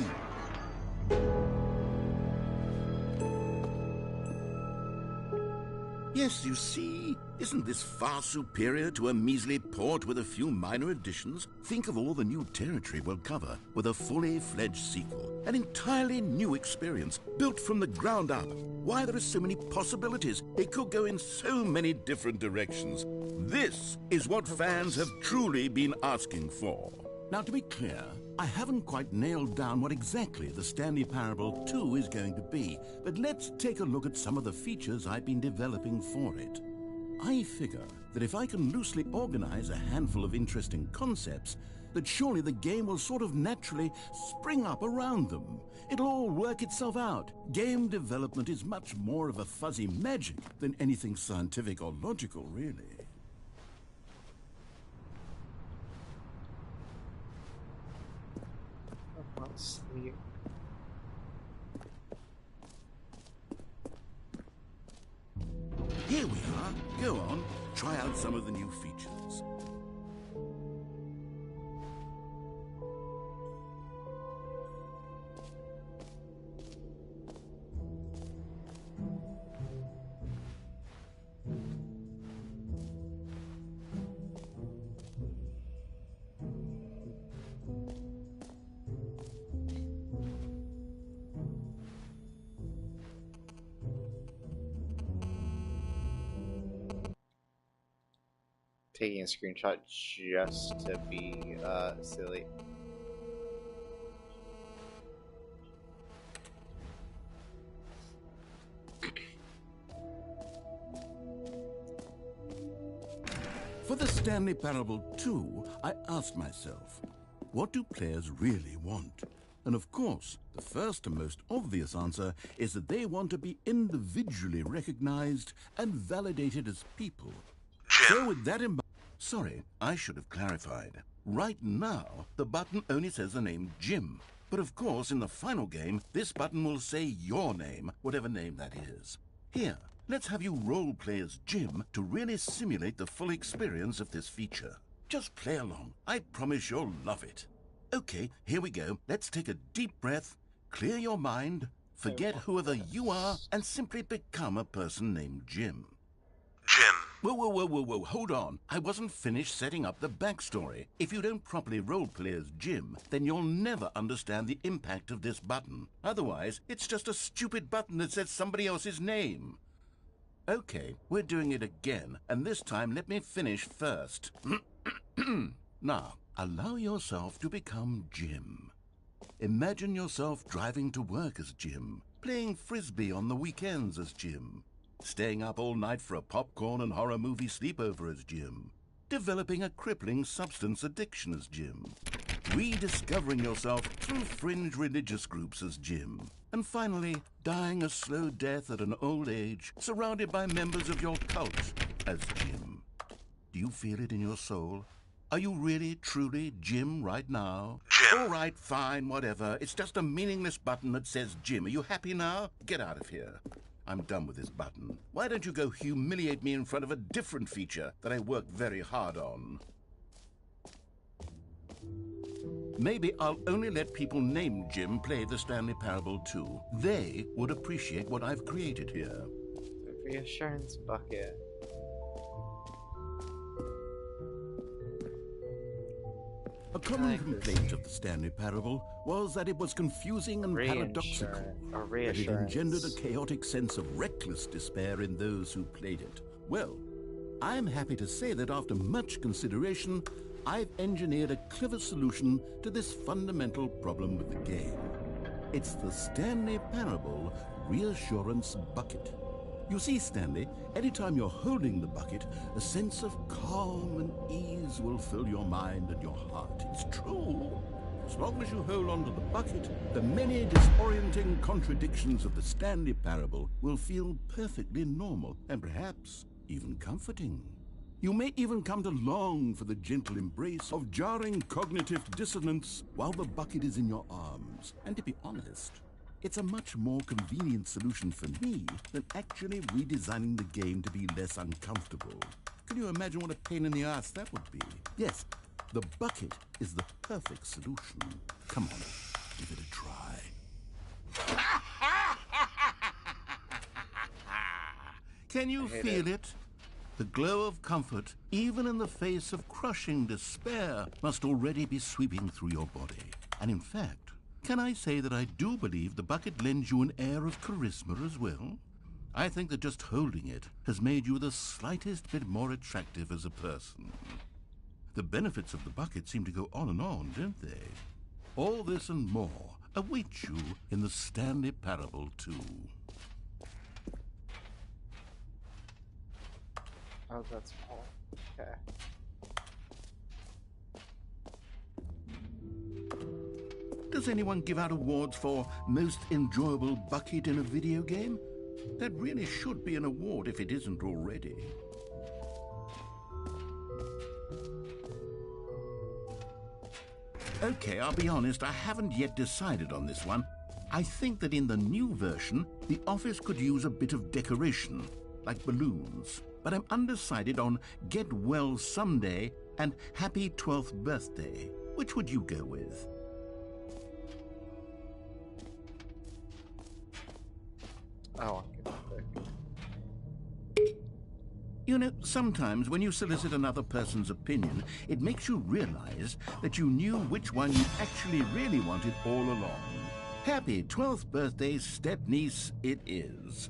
Yes, you see, isn't this far superior to a measly port with a few minor additions? Think of all the new territory we'll cover with a fully fledged sequel. An entirely new experience, built from the ground up. Why, there are so many possibilities. It could go in so many different directions. This is what fans have truly been asking for. Now, to be clear, I haven't quite nailed down what exactly the Stanley Parable 2 is going to be, but let's take a look at some of the features I've been developing for it. I figure that if I can loosely organize a handful of interesting concepts, that surely the game will sort of naturally spring up around them. It'll all work itself out. Game development is much more of a fuzzy magic than anything scientific or logical, really. Sleep. Here we are. Go on, try out some of the new features. Taking a screenshot just to be silly. For the Stanley Parable 2, I asked myself, what do players really want? And of course, the first and most obvious answer is that they want to be individually recognized and validated as people. So with that in mind, sorry, I should have clarified. Right now, the button only says the name Jim. But of course, in the final game, this button will say your name, whatever name that is. Here, let's have you role-play as Jim to really simulate the full experience of this feature. Just play along. I promise you'll love it. Okay, here we go. Let's take a deep breath, clear your mind, forget whoever you are, and simply become a person named Jim. Jim. Whoa, hold on. I wasn't finished setting up the backstory. If you don't properly roleplay as Jim, then you'll never understand the impact of this button. Otherwise, it's just a stupid button that says somebody else's name. Okay, we're doing it again, and this time let me finish first. Now, allow yourself to become Jim. Imagine yourself driving to work as Jim, playing frisbee on the weekends as Jim, staying up all night for a popcorn and horror movie sleepover as Jim, developing a crippling substance addiction as Jim, rediscovering yourself through fringe religious groups as Jim, and finally, dying a slow death at an old age, surrounded by members of your cult as Jim. Do you feel it in your soul? Are you really, truly Jim right now? Jim. All right, fine, whatever. It's just a meaningless button that says Jim. Are you happy now? Get out of here. I'm done with this button. Why don't you go humiliate me in front of a different feature that I worked very hard on? Maybe I'll only let people named Jim play the Stanley Parable 2. They would appreciate what I've created here. The reassurance bucket. A common complaint of the Stanley Parable was that it was confusing and paradoxical, that it engendered a chaotic sense of reckless despair in those who played it. Well, I'm happy to say that after much consideration, I've engineered a clever solution to this fundamental problem with the game. It's the Stanley Parable Reassurance Bucket. You see, Stanley, anytime you're holding the bucket, a sense of calm and ease will fill your mind and your heart. It's true. As long as you hold on to the bucket, the many disorienting contradictions of the Stanley Parable will feel perfectly normal and perhaps even comforting. You may even come to long for the gentle embrace of jarring cognitive dissonance while the bucket is in your arms. And to be honest, it's a much more convenient solution for me than actually redesigning the game to be less uncomfortable. Can you imagine what a pain in the ass that would be? Yes, the bucket is the perfect solution. Come on, give it a try. Can you feel it? The glow of comfort, even in the face of crushing despair, must already be sweeping through your body. And in fact, can I say that I do believe the bucket lends you an air of charisma as well? I think that just holding it has made you the slightest bit more attractive as a person. The benefits of the bucket seem to go on and on, don't they? All this and more await you in the Stanley Parable 2. Oh, that's all. Okay. Does anyone give out awards for most enjoyable bucket in a video game? That really should be an award if it isn't already. Okay, I'll be honest, I haven't yet decided on this one. I think that in the new version, the office could use a bit of decoration, like balloons. But I'm undecided on Get Well Someday and Happy 12th Birthday. Which would you go with? Oh, I You know, sometimes when you solicit another person's opinion, it makes you realize that you knew which one you actually really wanted all along. Happy 12th birthday, step-niece, it is.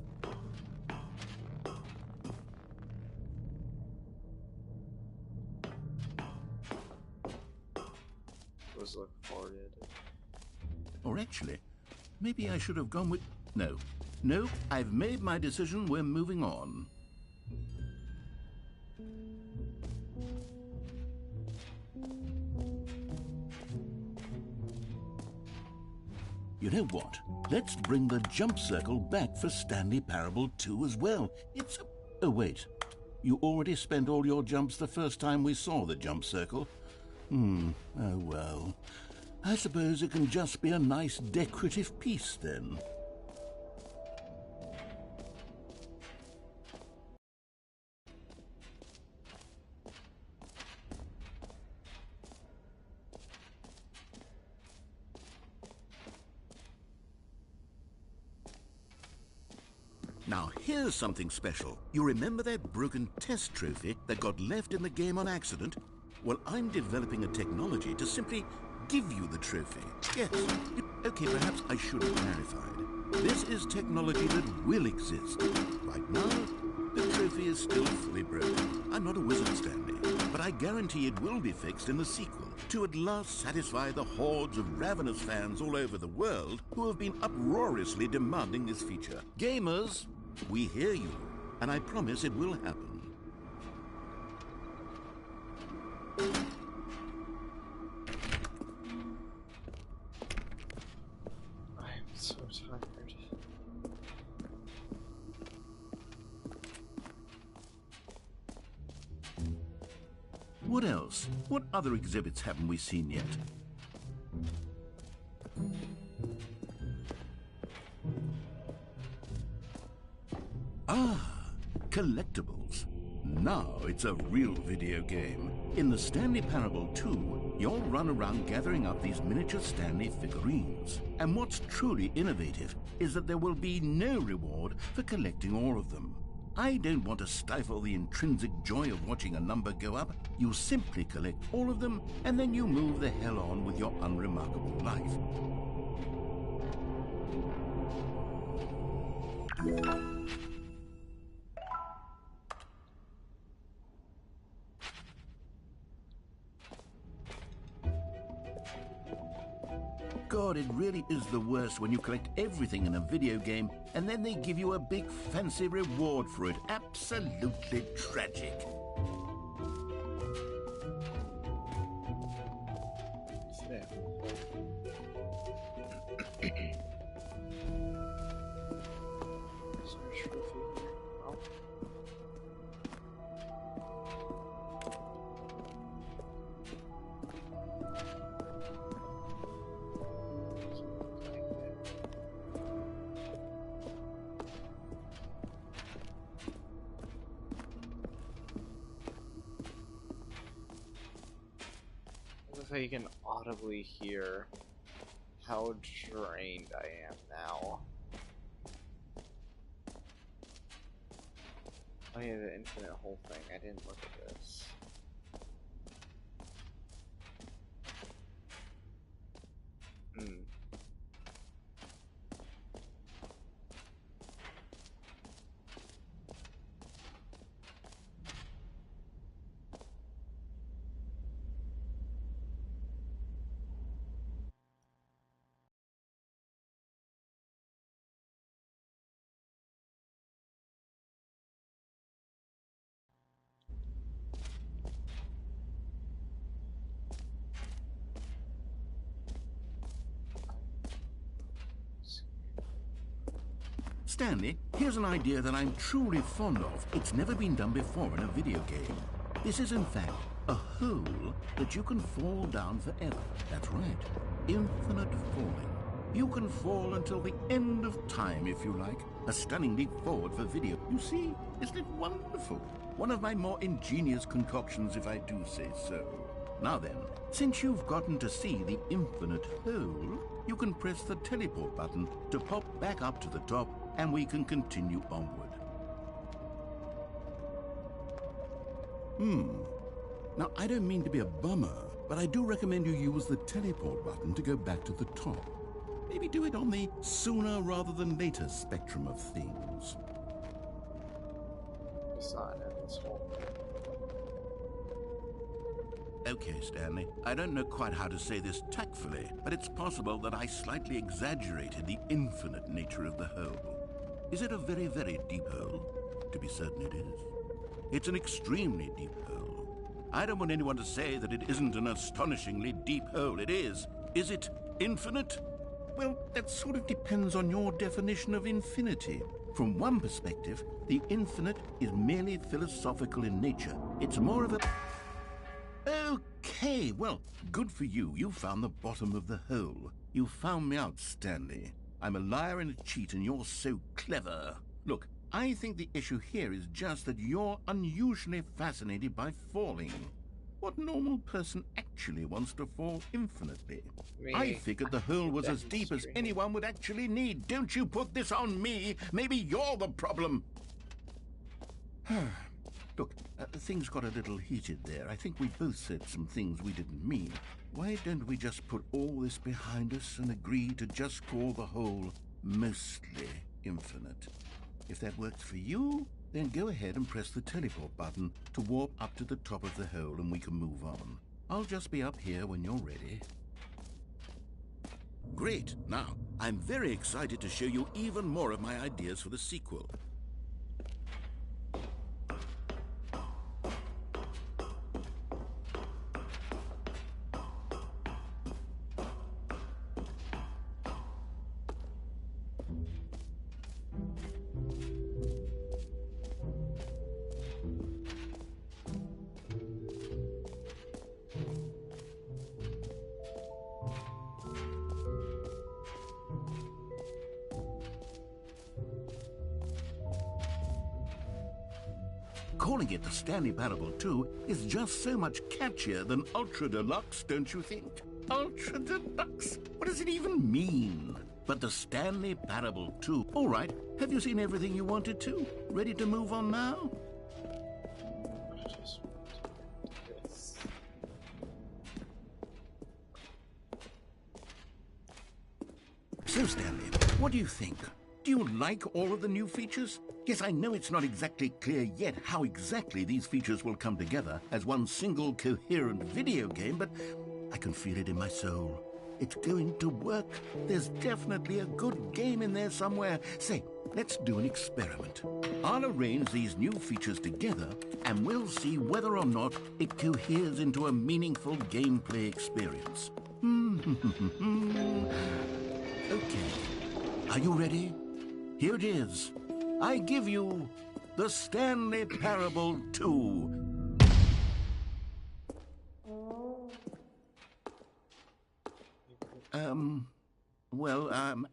was looking forward to it. Or actually, maybe I should have gone with... No, I've made my decision, we're moving on. You know what? Let's bring the jump circle back for Stanley Parable 2 as well. It's... Oh, wait. You already spent all your jumps the first time we saw the jump circle? Oh, well. I suppose it can just be a nice decorative piece, then. Now, here's something special. You remember that broken test trophy that got left in the game on accident? Well, I'm developing a technology to simply give you the trophy. Yes. Okay, perhaps I should have clarified. This is technology that will exist. Right now, the trophy is still fully broken. I'm not a wizard, Stanley, but I guarantee it will be fixed in the sequel to at last satisfy the hordes of ravenous fans all over the world who have been uproariously demanding this feature. Gamers, we hear you, and I promise it will happen. I'm so tired. What else? What other exhibits haven't we seen yet? Ah, collectibles. Now it's a real video game. In the Stanley Parable 2, you'll run around gathering up these miniature Stanley figurines. And what's truly innovative is that there will be no reward for collecting all of them. I don't want to stifle the intrinsic joy of watching a number go up. You simply collect all of them, and then you move the hell on with your unremarkable life. God, it really is the worst when you collect everything in a video game and then they give you a big fancy reward for it. Absolutely tragic. So you can audibly hear how drained I am now. Oh yeah, the infinite whole thing. I didn't look at this. Stanley, here's an idea that I'm truly fond of. It's never been done before in a video game. This is, in fact, a hole that you can fall down forever. That's right. Infinite falling. You can fall until the end of time, if you like. A stunning leap forward for video. You see, isn't it wonderful? One of my more ingenious concoctions, if I do say so. Now then, since you've gotten to see the infinite hole, you can press the teleport button to pop back up to the top, and we can continue onward. Now, I don't mean to be a bummer, but I do recommend you use the teleport button to go back to the top. Maybe do it on the sooner rather than later spectrum of things. It's not in this hole. Okay, Stanley, I don't know quite how to say this tactfully, but it's possible that I slightly exaggerated the infinite nature of the hole. Is it a very, very deep hole? To be certain it is. It's an extremely deep hole. I don't want anyone to say that it isn't an astonishingly deep hole. It is. Is it infinite? Well, that sort of depends on your definition of infinity. From one perspective, the infinite is merely philosophical in nature. It's more of a... Okay, well, good for you. You found the bottom of the hole. You found me out, Stanley. I'm a liar and a cheat, and you're so clever. Look, I think the issue here is just that you're unusually fascinated by falling. What normal person actually wants to fall infinitely? I figured the hole was as deep as anyone would actually need. Don't you put this on me. Maybe you're the problem. Look, things got a little heated there. I think we both said some things we didn't mean. Why don't we just put all this behind us and agree to just call the hole mostly infinite? If that works for you, then go ahead and press the teleport button to warp up to the top of the hole and we can move on. I'll just be up here when you're ready. Great. Now, I'm very excited to show you even more of my ideas for the sequel. Calling it the Stanley Parable 2 is just so much catchier than Ultra Deluxe, don't you think? Ultra Deluxe? What does it even mean? But the Stanley Parable 2. All right, have you seen everything you wanted to? Ready to move on now? So, Stanley, what do you think? Do you like all of the new features? Yes, I know it's not exactly clear yet how exactly these features will come together as one single coherent video game, but I can feel it in my soul. It's going to work. There's definitely a good game in there somewhere. Say, let's do an experiment. I'll arrange these new features together, and we'll see whether or not it coheres into a meaningful gameplay experience. Okay. Are you ready? Here it is. I give you the Stanley Parable 2.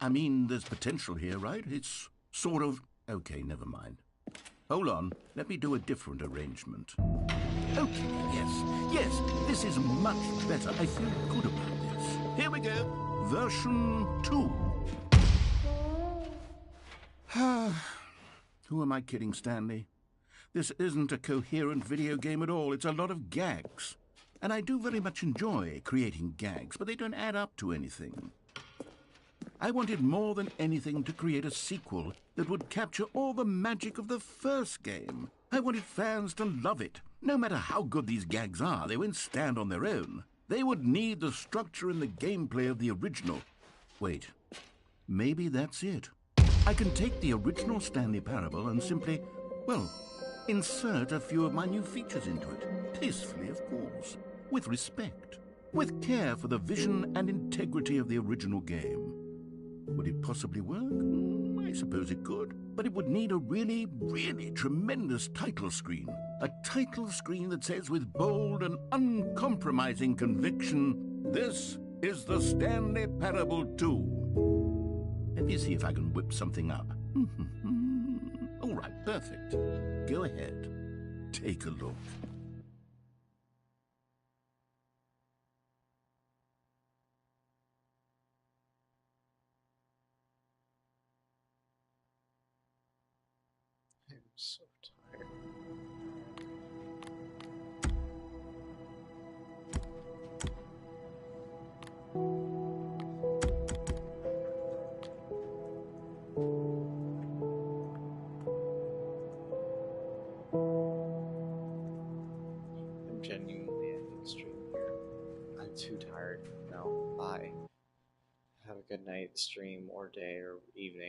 I mean, there's potential here, right? It's sort of... Okay, never mind. Hold on. Let me do a different arrangement. Okay, yes, this is much better. I feel good about this. Here we go. Version 2. Who am I kidding, Stanley? This isn't a coherent video game at all. It's a lot of gags. And I do very much enjoy creating gags, but they don't add up to anything. I wanted more than anything to create a sequel that would capture all the magic of the first game. I wanted fans to love it. No matter how good these gags are, they won't stand on their own. They would need the structure and the gameplay of the original. Wait, maybe that's it. I can take the original Stanley Parable and simply, well, insert a few of my new features into it. Tastefully, of course. With respect. With care for the vision and integrity of the original game. Would it possibly work? I suppose it could, but it would need a really, really tremendous title screen. A title screen that says with bold and uncompromising conviction, "This is the Stanley Parable 2. Let me see if I can whip something up. All right, perfect. Go ahead. Take a look. I'm so tired. I'm genuinely ending the stream here. I'm too tired. No, bye. Have a good night, stream, or day, or evening.